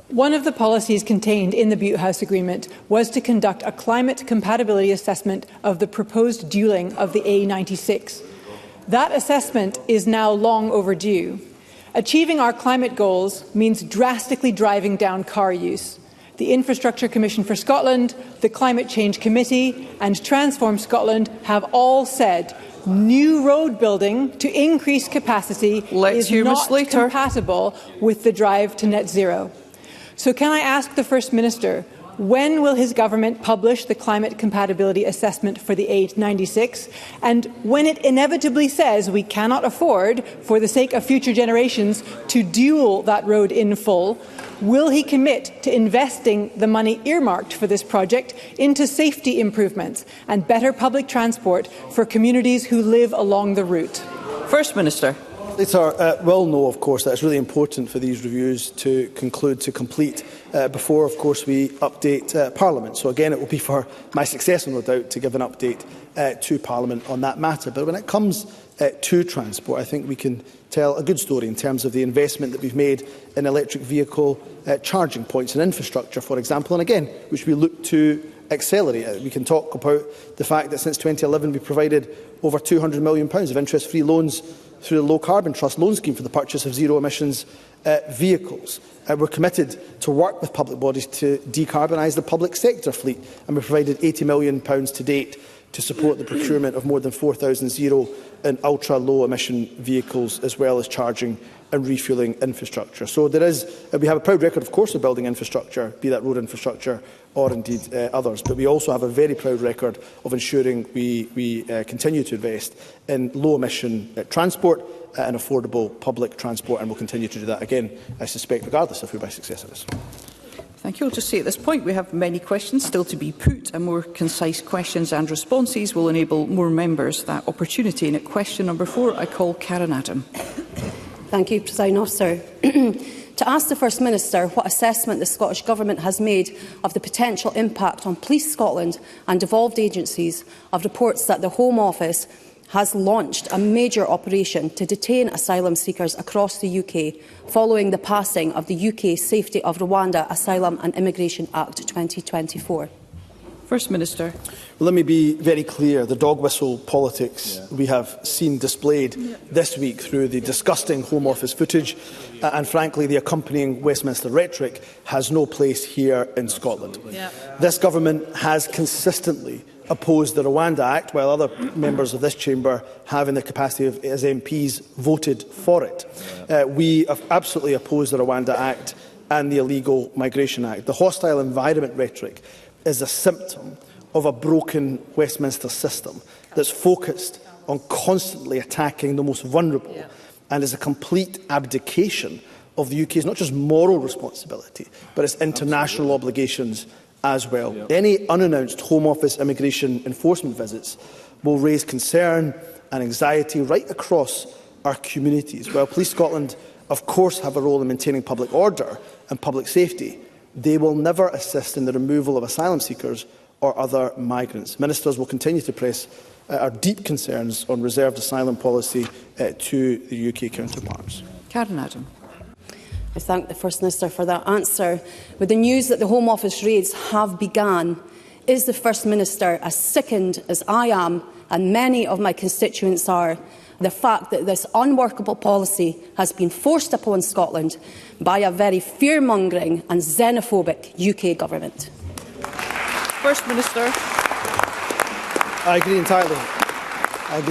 One of the policies contained in the Butte House Agreement was to conduct a climate compatibility assessment of the proposed dualling of the A96. That assessment is now long overdue. Achieving our climate goals means drastically driving down car use. The Infrastructure Commission for Scotland, the Climate Change Committee and Transform Scotland have all said new road building to increase capacity is not compatible with the drive to net zero. So can I ask the First Minister, when will his government publish the climate compatibility assessment for the A96? And when it inevitably says we cannot afford, for the sake of future generations, to dual that road in full, will he commit to investing the money earmarked for this project into safety improvements and better public transport for communities who live along the route? First Minister. Later will know, of course, that it's really important for these reviews to complete before, of course, we update Parliament. So again, it will be for my successor, no doubt, to give an update to Parliament on that matter. But when it comes to transport, I think we can tell a good story in terms of the investment that we've made in electric vehicle charging points and infrastructure, for example, and again, which we look to accelerate. We can talk about the fact that since 2011 we provided over £200 million of interest-free loans through the Low Carbon Trust loan scheme for the purchase of zero-emissions vehicles. We're committed to work with public bodies to decarbonise the public sector fleet, and we've provided £80 million to date to support the procurement of more than 4,000 zero and ultra-low emission vehicles, as well as charging and refuelling infrastructure. So we have a proud record, of course, of building infrastructure, be that road infrastructure or indeed others. But we also have a very proud record of ensuring we continue to invest in low-emission transport and affordable public transport, and will continue to do that again, I suspect, regardless of who my successor is. Thank you. I'll just say at this point we have many questions still to be put, and more concise questions and responses will enable more members that opportunity. And at question number 4, I call Karen Adam. Thank you, Presiding Officer. To ask the First Minister what assessment the Scottish Government has made of the potential impact on Police Scotland and devolved agencies of reports that the Home Office has launched a major operation to detain asylum seekers across the UK following the passing of the UK Safety of Rwanda Asylum and Immigration Act 2024. First Minister. Well, let me be very clear. The dog whistle politics we have seen displayed this week through the disgusting Home Office footage and, frankly, the accompanying Westminster rhetoric has no place here in Scotland. This government has consistently opposed the Rwanda Act, while other members of this chamber have, in their capacity as MPs, voted for it. We have absolutely opposed the Rwanda Act and the Illegal Migration Act. The hostile environment rhetoric is a symptom of a broken Westminster system that's focused on constantly attacking the most vulnerable and is a complete abdication of the UK's not just moral responsibility, but its international obligations as well. Any unannounced Home Office immigration enforcement visits will raise concern and anxiety right across our communities. While Police Scotland, of course, have a role in maintaining public order and public safety, they will never assist in the removal of asylum seekers or other migrants. Ministers will continue to press our deep concerns on reserved asylum policy to the UK counterparts. Karen Adam. I thank the First Minister for that answer. With the news that the Home Office raids have begun, is the First Minister as sickened as I am and many of my constituents are the fact that this unworkable policy has been forced upon Scotland by a very fear-mongering and xenophobic UK government? First Minister. I agree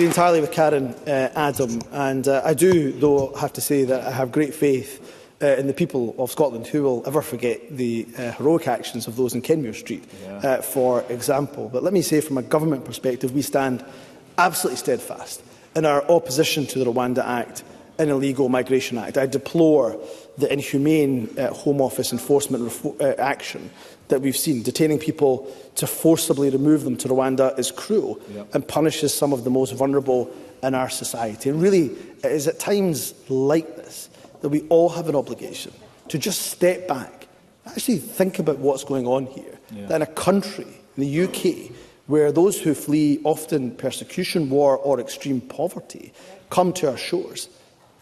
entirely with Karen Adam, and I do, though, have to say that I have great faith in the people of Scotland. Who will ever forget the heroic actions of those in Kenmure Street, for example. But let me say, from a government perspective, we stand absolutely steadfast in our opposition to the Rwanda Act and Illegal Migration Act. I deplore the inhumane Home Office enforcement action that we've seen. Detaining people to forcibly remove them to Rwanda is cruel and punishes some of the most vulnerable in our society. And really, it is at times like this that we all have an obligation to just step back, actually think about what's going on here. That in a country, in the UK, where those who flee often persecution, war or extreme poverty come to our shores,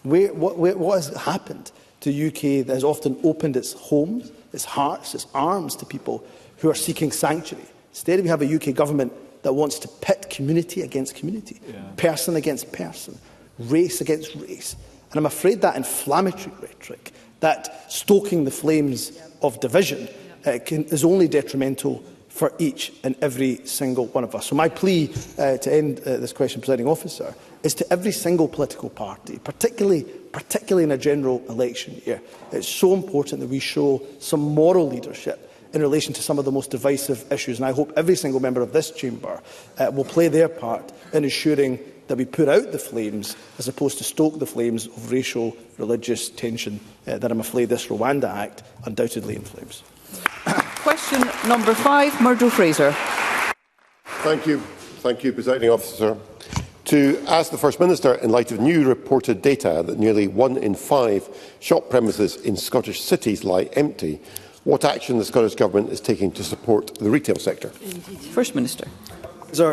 what has happened to the UK that has often opened its homes, its hearts, its arms to people who are seeking sanctuary? Instead, we have a UK government that wants to pit community against community, person against person, race against race. And I'm afraid that inflammatory rhetoric, that stoking the flames of division, is only detrimental for each and every single one of us. So my plea to end this question, Presiding Officer, is to every single political party, particularly in a general election year. It's so important that we show some moral leadership in relation to some of the most divisive issues. And I hope every single member of this chamber will play their part in ensuring that we put out the flames as opposed to stoke the flames of racial, religious tension that I'm afraid this Rwanda Act undoubtedly inflames. Question number 5, Murdo Fraser. Thank you, Presiding Officer. To ask the First Minister, in light of new reported data that nearly 1 in 5 shop premises in Scottish cities lie empty, what action the Scottish Government is taking to support the retail sector? First Minister.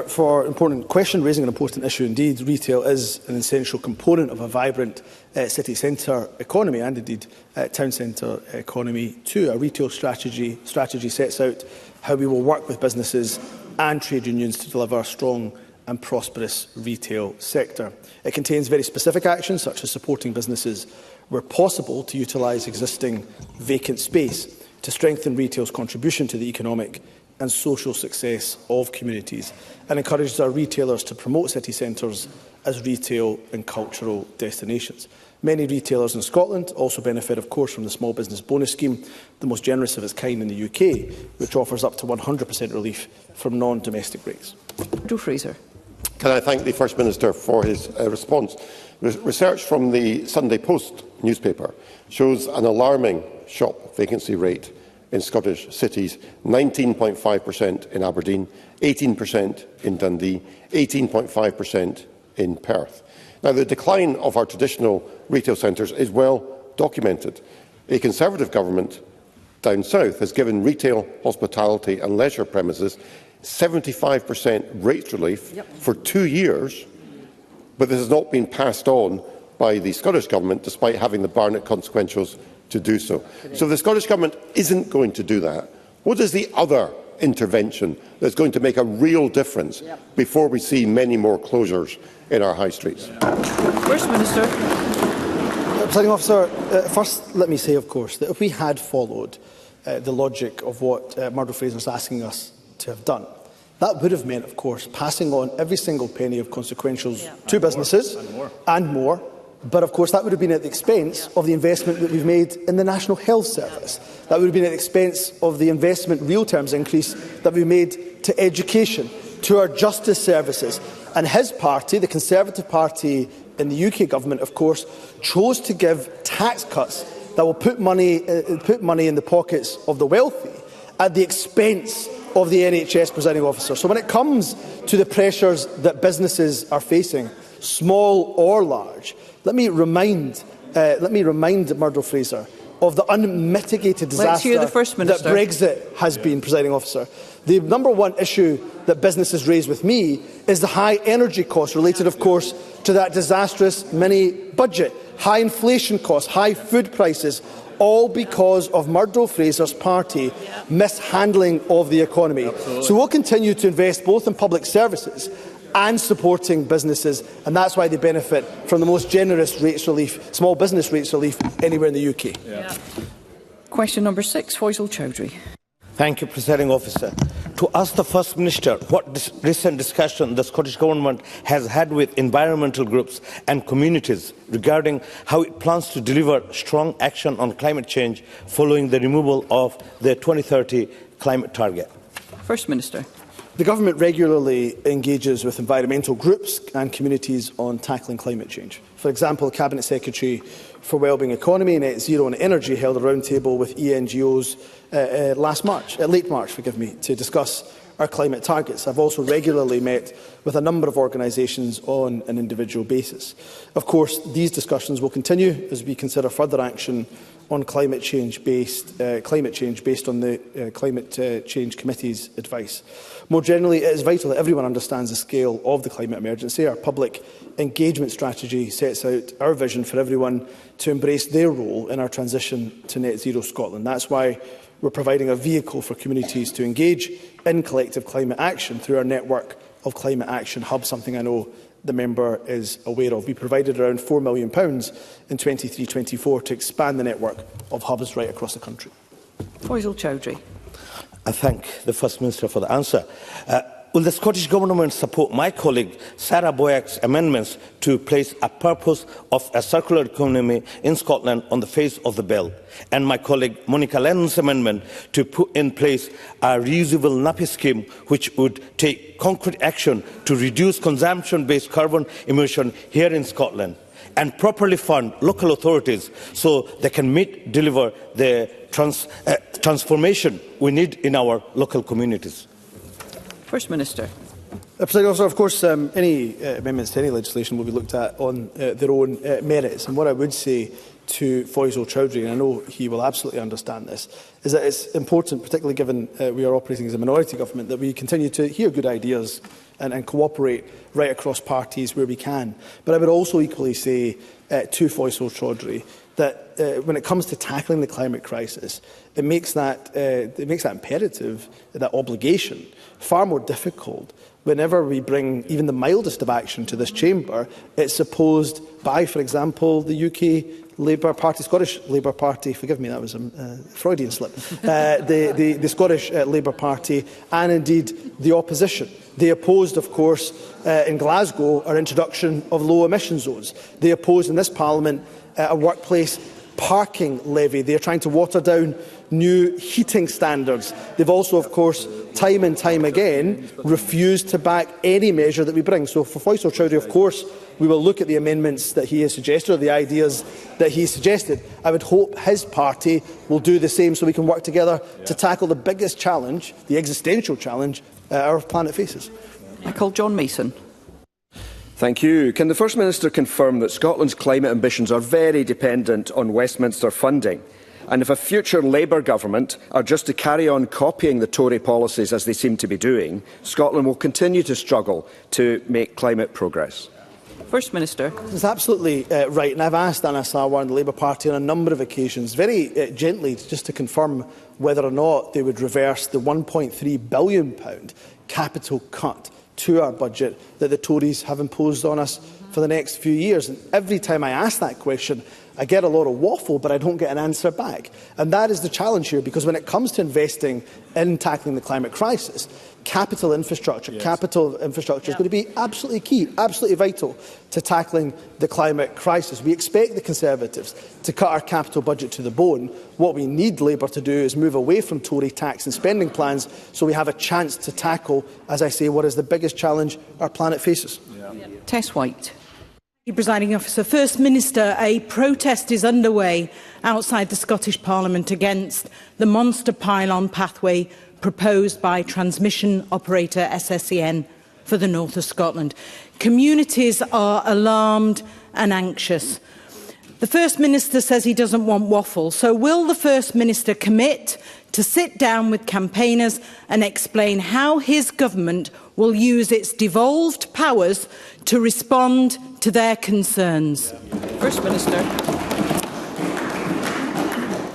For an important question, raising an important issue indeed. Retail is an essential component of a vibrant city centre economy and indeed town centre economy too. Our retail strategy sets out how we will work with businesses and trade unions to deliver a strong and prosperous retail sector. It contains very specific actions such as supporting businesses where possible to utilise existing vacant space to strengthen retail's contribution to the economic and social success of communities, and encourages our retailers to promote city centres as retail and cultural destinations. Many retailers in Scotland also benefit, of course, from the Small Business Bonus Scheme, the most generous of its kind in the UK, which offers up to 100% relief from non-domestic rates. Joe Fraser. Can I thank the First Minister for his response? Research from the Sunday Post newspaper shows an alarming shop vacancy rate in Scottish cities: 19.5% in Aberdeen, 18% in Dundee, 18.5% in Perth. Now, the decline of our traditional retail centres is well documented. A Conservative government down south has given retail, hospitality and leisure premises 75% rates relief for 2 years, but this has not been passed on by the Scottish Government, despite having the Barnett consequentials to do so. So if the Scottish Government isn't going to do that, what is the other intervention that's going to make a real difference before we see many more closures in our high streets? First Minister. Presiding Officer, first let me say, of course, that if we had followed the logic of what Murdo Fraser is asking us to have done, that would have meant, of course, passing on every single penny of consequentials to businesses and more. But, of course, that would have been at the expense of the investment that we've made in the National Health Service. That would have been at the expense of the investment, real terms increase, that we made to education, to our justice services. And his party, the Conservative Party in the UK Government, of course, chose to give tax cuts that will put money in the pockets of the wealthy at the expense of the NHS, Presiding Officer. So when it comes to the pressures that businesses are facing, small or large, let me remind Murdo Fraser of the unmitigated disaster that Brexit has been, Presiding Officer. The number one issue that businesses raise with me is the high energy costs related, of course, to that disastrous mini-budget, high inflation costs, high food prices, all because of Murdo Fraser's party mishandling of the economy. Absolutely. So we'll continue to invest both in public services and supporting businesses, and that's why they benefit from the most generous rates relief, small business rates relief anywhere in the UK. Question number 6, Faisal Chowdhury. Thank you, Presiding Officer. To ask the First Minister what recent discussion the Scottish Government has had with environmental groups and communities regarding how it plans to deliver strong action on climate change following the removal of the 2030 climate target. First Minister. The Government regularly engages with environmental groups and communities on tackling climate change. For example, the Cabinet Secretary for Wellbeing Economy, Net Zero and Energy held a roundtable with ENGOs late March, to discuss our climate targets. I've also regularly met with a number of organisations on an individual basis. Of course, these discussions will continue as we consider further action on climate change based on the Climate Change Committee's advice. More generally, it is vital that everyone understands the scale of the climate emergency. Our public engagement strategy sets out our vision for everyone to embrace their role in our transition to Net Zero Scotland. That's why we're providing a vehicle for communities to engage in collective climate action through our network of climate action hubs, something I know the member is aware of. We provided around £4 million in 23-24 to expand the network of hubs right across the country. Faisal Chowdhury. I thank the First Minister for the answer. Will the Scottish Government support my colleague Sarah Boyack's amendments to place a purpose of a circular economy in Scotland on the face of the bill, and my colleague Monica Lennon's amendment to put in place a reusable nappy scheme which would take concrete action to reduce consumption-based carbon emission here in Scotland and properly fund local authorities so they can deliver the transformation we need in our local communities? First Minister. Presiding Officer, of course, any amendments to any legislation will be looked at on their own merits. And what I would say to Faisal Chowdhury, and I know he will absolutely understand this, is that it's important, particularly given we are operating as a minority government, that we continue to hear good ideas and cooperate right across parties where we can. But I would also equally say to Faisal Chowdhury that when it comes to tackling the climate crisis, it makes that imperative, that obligation, far more difficult whenever we bring even the mildest of action to this chamber. It's opposed by, for example, the UK Labour Party, Scottish Labour Party, forgive me, that was a Freudian slip, the Scottish Labour Party, and indeed the opposition. They opposed, of course, in Glasgow, our introduction of low emission zones. They opposed in this Parliament a workplace parking levy. They are trying to water down new heating standards. They've also, of course, time and time again, refused to back any measure that we bring. So for Faisal Chowdhury, of course, we will look at the amendments that he has suggested, or the ideas that he suggested. I would hope his party will do the same so we can work together to tackle the biggest challenge, the existential challenge our planet faces. I call John Mason. Thank you. Can the First Minister confirm that Scotland's climate ambitions are very dependent on Westminster funding? And if a future Labour government are just to carry on copying the Tory policies as they seem to be doing, Scotland will continue to struggle to make climate progress? First Minister. That's absolutely right. And I've asked Anna Sarwar and the Labour Party on a number of occasions, very gently, just to confirm whether or not they would reverse the £1.3 billion capital cut to our budget that the Tories have imposed on us for the next few years. And every time I ask that question, I get a lot of waffle, but I don't get an answer back. And that is the challenge here, because when it comes to investing in tackling the climate crisis, capital infrastructure is going to be absolutely key, absolutely vital to tackling the climate crisis. We expect the Conservatives to cut our capital budget to the bone. What we need Labour to do is move away from Tory tax and spending plans so we have a chance to tackle, as I say, what is the biggest challenge our planet faces. Tess White. Presiding Officer, First Minister, a protest is underway outside the Scottish Parliament against the monster pylon pathway proposed by transmission operator SSEN for the north of Scotland. Communities are alarmed and anxious. The First Minister says he doesn't want waffle, so will the First Minister commit to sit down with campaigners and explain how his government will use its devolved powers to respond to their concerns? First Minister.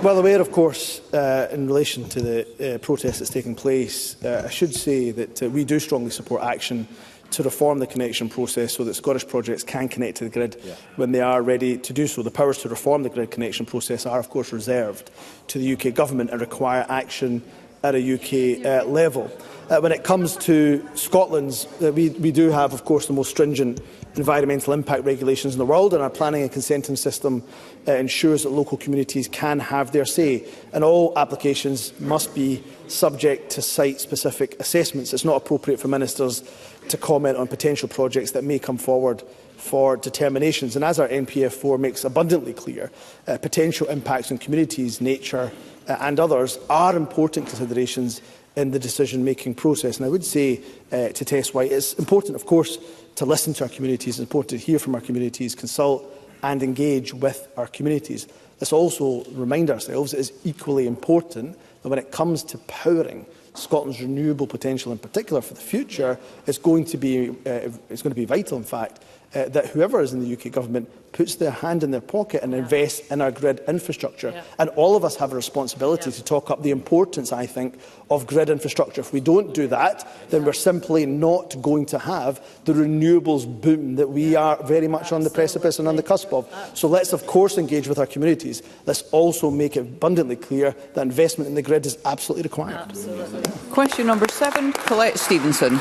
Well aware, of course, in relation to the protest that's taking place, I should say that we do strongly support action to reform the connection process so that Scottish projects can connect to the grid when they are ready to do so. The powers to reform the grid connection process are, of course, reserved to the UK Government and require action at a UK level. When it comes to Scotland's, we do have, of course, the most stringent environmental impact regulations in the world, and our planning and consenting system ensures that local communities can have their say, and all applications must be subject to site-specific assessments. It's not appropriate for ministers to comment on potential projects that may come forward for determinations. And as our NPF4 makes abundantly clear, potential impacts on communities, nature and others are important considerations in the decision-making process. And I would say to Tess White, it's important, of course, to listen to our communities, it's important to hear from our communities, consult and engage with our communities. Let's also remind ourselves it is equally important that when it comes to powering Scotland's renewable potential, in particular for the future, it's going to be vital, in fact, that whoever is in the UK Government puts their hand in their pocket and invests in our grid infrastructure. And all of us have a responsibility to talk up the importance, I think, of grid infrastructure. If we don't do that, then we're simply not going to have the renewables boom that we are very much on the precipice and on the cusp of. So let's, of course, engage with our communities. Let's also make it abundantly clear that investment in the grid is absolutely required. Question number 7, Colette Stevenson.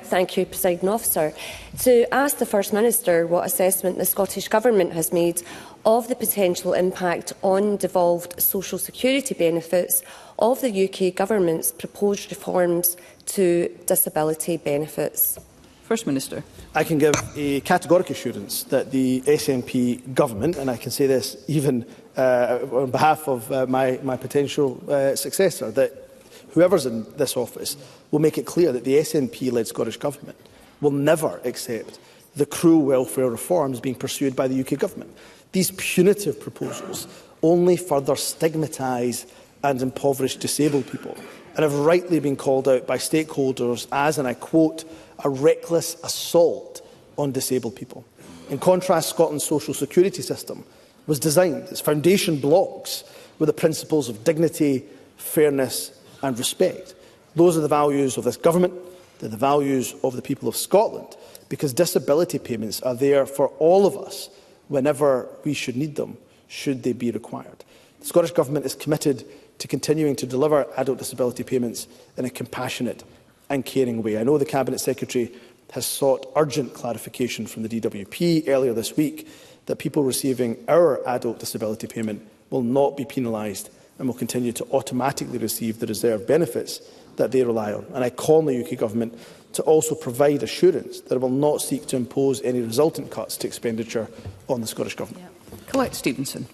Thank you, Presiding Officer. To ask the First Minister what assessment the Scottish Government has made of the potential impact on devolved social security benefits of the UK Government's proposed reforms to disability benefits. First Minister. I can give a categoric assurance that the SNP Government, and I can say this even on behalf of my potential successor, that whoever's in this office will make it clear that the SNP-led Scottish Government will never accept the cruel welfare reforms being pursued by the UK Government. These punitive proposals only further stigmatise and impoverish disabled people and have rightly been called out by stakeholders as, and I quote, a reckless assault on disabled people. In contrast, Scotland's social security system was designed, its foundation blocks were the principles of dignity, fairness and respect. Those are the values of this Government, they're the values of the people of Scotland, because disability payments are there for all of us whenever we should need them, should they be required. The Scottish Government is committed to continuing to deliver adult disability payments in a compassionate and caring way. I know the Cabinet Secretary has sought urgent clarification from the DWP earlier this week that people receiving our adult disability payment will not be penalised and will continue to automatically receive the reserved benefits that they rely on. And I call on the UK Government to also provide assurance that it will not seek to impose any resultant cuts to expenditure on the Scottish Government. Colette Stevenson.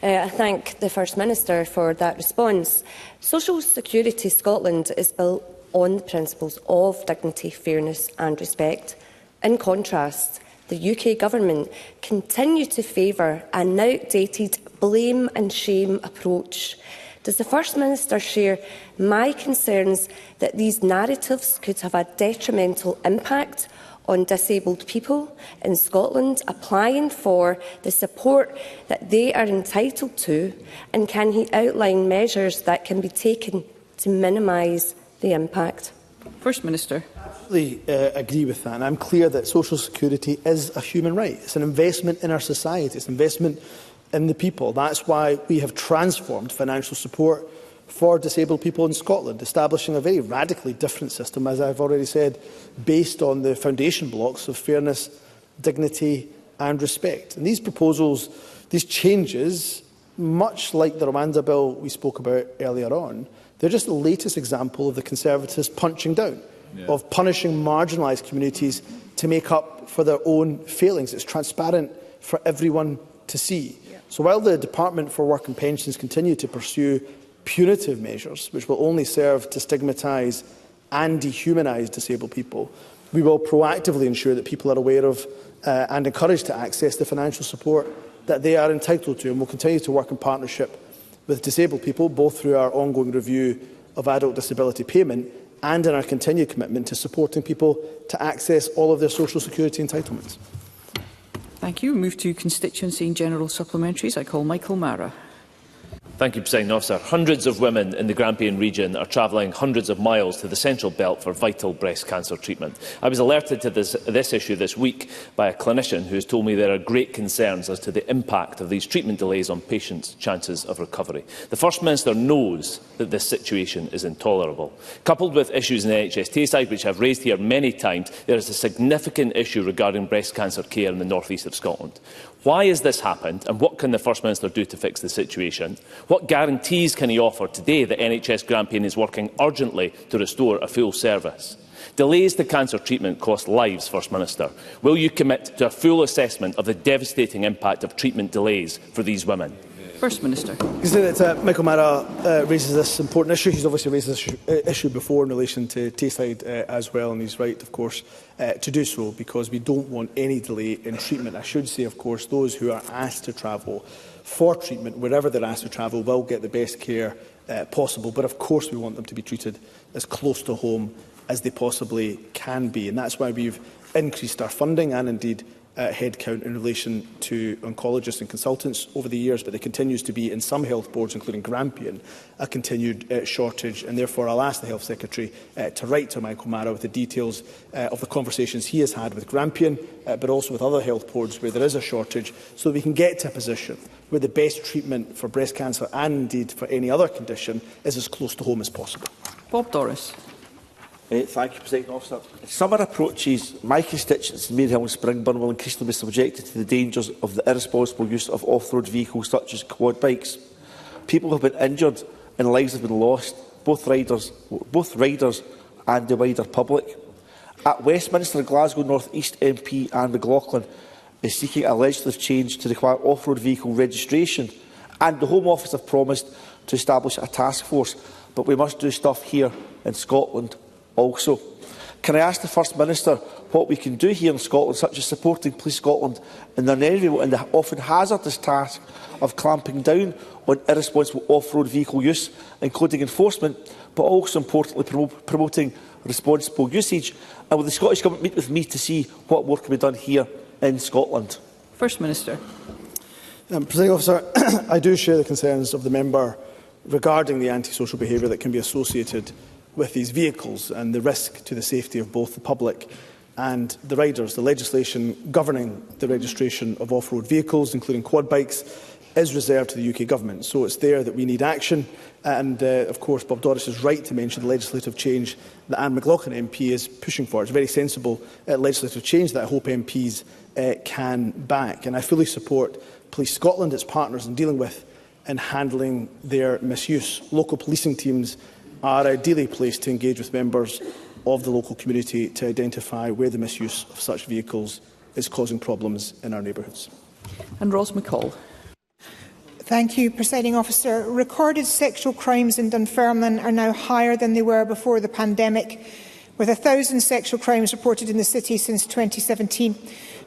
I thank the First Minister for that response. Social Security Scotland is built on the principles of dignity, fairness and respect. In contrast, the UK Government continue to favour an outdated blame and shame approach. Does the First Minister share my concerns that these narratives could have a detrimental impact on disabled people in Scotland applying for the support that they are entitled to, and can he outline measures that can be taken to minimise the impact? First Minister. I absolutely agree with that, and I'm clear that social security is a human right. It's an investment in our society, it's an investment in the people. That's why we have transformed financial support for disabled people in Scotland, establishing a very radically different system, as I've already said, based on the foundation blocks of fairness, dignity and respect. And these proposals, these changes, much like the Rwanda bill we spoke about earlier on, they're just the latest example of the Conservatives punching down, of punishing marginalised communities to make up for their own failings. It's transparent for everyone to see. So while the Department for Work and Pensions continue to pursue punitive measures, which will only serve to stigmatise and dehumanise disabled people, We will proactively ensure that people are aware of and encouraged to access the financial support that they are entitled to, and will continue to work in partnership with disabled people, both through our ongoing review of adult disability payment and in our continued commitment to supporting people to access all of their social security entitlements. Thank you. We move to constituency and general supplementaries. I call Michael Mara. Thank you, Presiding Officer. Hundreds of women in the Grampian region are travelling hundreds of miles to the Central Belt for vital breast cancer treatment. I was alerted to this issue this week by a clinician who has told me there are great concerns as to the impact of these treatment delays on patients' chances of recovery. The First Minister knows that this situation is intolerable. Coupled with issues in the NHS Tayside, which I've raised here many times, there is a significant issue regarding breast cancer care in the north east of Scotland. Why has this happened, and what can the First Minister do to fix the situation? What guarantees can he offer today that NHS Grampian is working urgently to restore a full service? Delays to cancer treatment cost lives, First Minister. Will you commit to a full assessment of the devastating impact of treatment delays for these women? First Minister. You say that Michael Mara raises this important issue. He's obviously raised this issue before in relation to Tayside as well, and he's right, of course, to do so, because we don't want any delay in treatment. I should say, of course, those who are asked to travel for treatment, wherever they're asked to travel, will get the best care possible. But of course we want them to be treated as close to home as they possibly can be. And that's why we've increased our funding and indeed headcount in relation to oncologists and consultants over the years, but there continues to be, in some health boards, including Grampian, a continued shortage, and therefore I'll ask the Health Secretary to write to Michael Mara with the details of the conversations he has had with Grampian, but also with other health boards where there is a shortage, so that we can get to a position where the best treatment for breast cancer and indeed for any other condition is as close to home as possible. Bob Doris. Thank you, Presiding Officer. As summer approaches, my constituents in Marehill and Springburn will increasingly be subjected to the dangers of the irresponsible use of off-road vehicles such as quad bikes. People have been injured and lives have been lost, both riders and the wider public. At Westminster, Glasgow North East MP Anne McLaughlin is seeking a legislative change to require off-road vehicle registration, and the Home Office have promised to establish a task force, but we must do stuff here in Scotland also. Can I ask the First Minister what we can do here in Scotland, such as supporting Police Scotland in their enviable and often hazardous task of clamping down on irresponsible off-road vehicle use, including enforcement, but also importantly promoting responsible usage? And will the Scottish Government meet with me to see what work can be done here in Scotland? First Minister. Presiding Officer, I do share the concerns of the member regarding the antisocial behaviour that can be associated with these vehicles and the risk to the safety of both the public and the riders. The legislation governing the registration of off-road vehicles, including quad bikes, is reserved to the UK Government. So it's there that we need action. And, of course, Bob Doris is right to mention the legislative change that Anne McLaughlin MP is pushing for. It's a very sensible legislative change that I hope MPs can back. And I fully support Police Scotland, its partners, in dealing with and handling their misuse. Local policing teams are ideally placed to engage with members of the local community to identify where the misuse of such vehicles is causing problems in our neighbourhoods. And Ros McCall. Thank you, Presiding Officer. Recorded sexual crimes in Dunfermline are now higher than they were before the pandemic, with 1,000 sexual crimes reported in the city since 2017.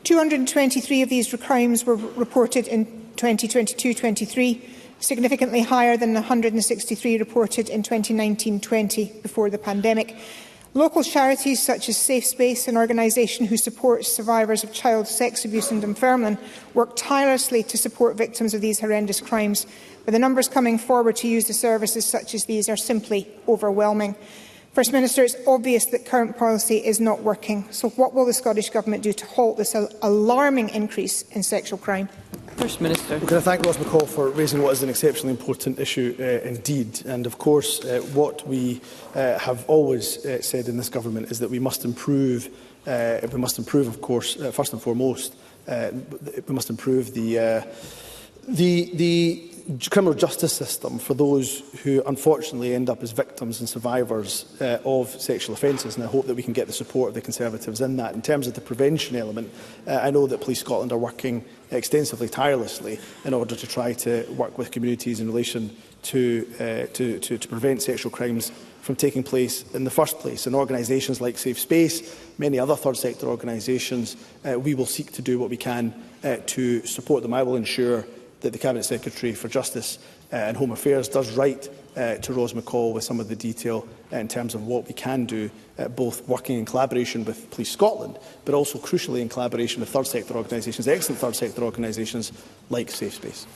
223 of these crimes were reported in 2022-23, significantly higher than the 163 reported in 2019-20 before the pandemic. Local charities such as Safe Space, an organisation who supports survivors of child sex abuse in Dunfermline, work tirelessly to support victims of these horrendous crimes, but the numbers coming forward to use the services such as these are simply overwhelming. First Minister, it's obvious that current policy is not working. So what will the Scottish Government do to halt this alarming increase in sexual crime? First Minister. Well, can I thank Ros McCall for raising what is an exceptionally important issue indeed. And of course, what we have always said in this government is that we must improve, of course, first and foremost, we must improve the criminal justice system for those who unfortunately end up as victims and survivors of sexual offences, and I hope that we can get the support of the Conservatives in that. In terms of the prevention element, I know that Police Scotland are working extensively, tirelessly, in order to try to work with communities in relation to prevent sexual crimes from taking place in the first place. And organisations like Safe Space, many other third sector organisations, we will seek to do what we can to support them. I will ensure that the Cabinet Secretary for Justice and Home Affairs does write to Rose McCall with some of the detail in terms of what we can do, both working in collaboration with Police Scotland, but also crucially in collaboration with third sector organisations, excellent third sector organisations like Safe Space.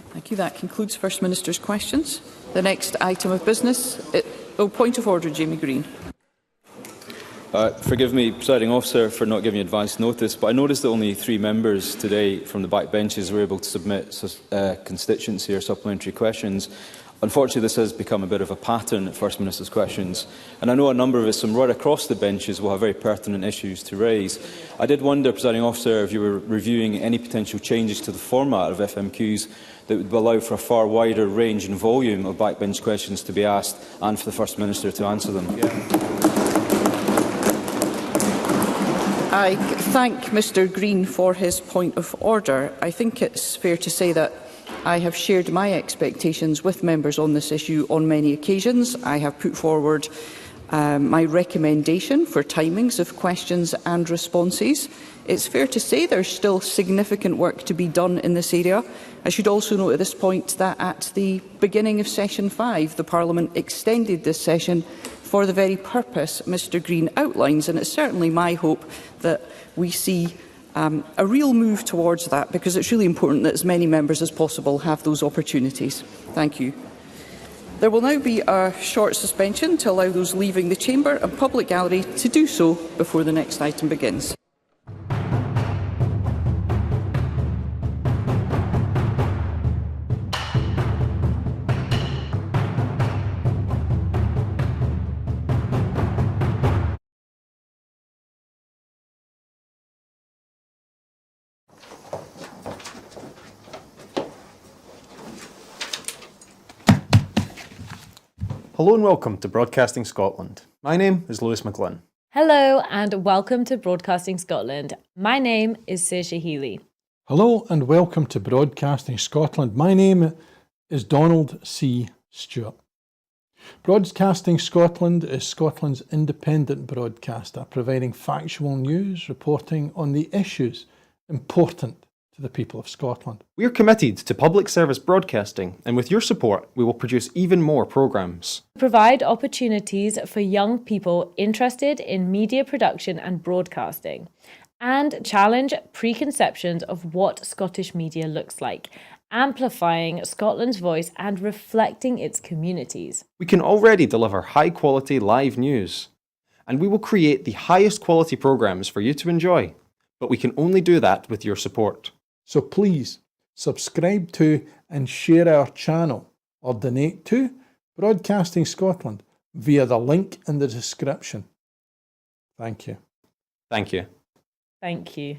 Thank you. That concludes First Minister's questions. The next item of business. Point of order, Jamie Green. Forgive me, Presiding Officer, for not giving advance notice, but I noticed that only 3 members today from the back benches were able to submit constituency or supplementary questions. Unfortunately, this has become a bit of a pattern at First Minister's questions, and I know a number of us from right across the benches will have very pertinent issues to raise. I did wonder, Presiding Officer, if you were reviewing any potential changes to the format of FMQs that would allow for a far wider range and volume of backbench questions to be asked and for the First Minister to answer them. I thank Mr Green for his point of order. I think it's fair to say that I have shared my expectations with members on this issue on many occasions. I have put forward my recommendation for timings of questions and responses. It's fair to say there's still significant work to be done in this area. I should also note at this point that at the beginning of Session 5, the Parliament extended this session for the very purpose Mr Green outlines, and it's certainly my hope that we see a real move towards that, because it's really important that as many members as possible have those opportunities. Thank you. There will now be a short suspension to allow those leaving the chamber and public gallery to do so before the next item begins. Hello and welcome to Broadcasting Scotland. My name is Lewis McGlynn. Hello and welcome to Broadcasting Scotland. My name is Saoirse Healy. Hello and welcome to Broadcasting Scotland. My name is Donald C. Stewart. Broadcasting Scotland is Scotland's independent broadcaster, providing factual news, reporting on the issues important to the people of Scotland. We are committed to public service broadcasting, and with your support, we will produce even more programmes. Provide opportunities for young people interested in media production and broadcasting, and challenge preconceptions of what Scottish media looks like, amplifying Scotland's voice and reflecting its communities. We can already deliver high-quality live news, and we will create the highest quality programmes for you to enjoy. But we can only do that with your support. So please subscribe to and share our channel or donate to Broadcasting Scotland via the link in the description. Thank you. Thank you. Thank you.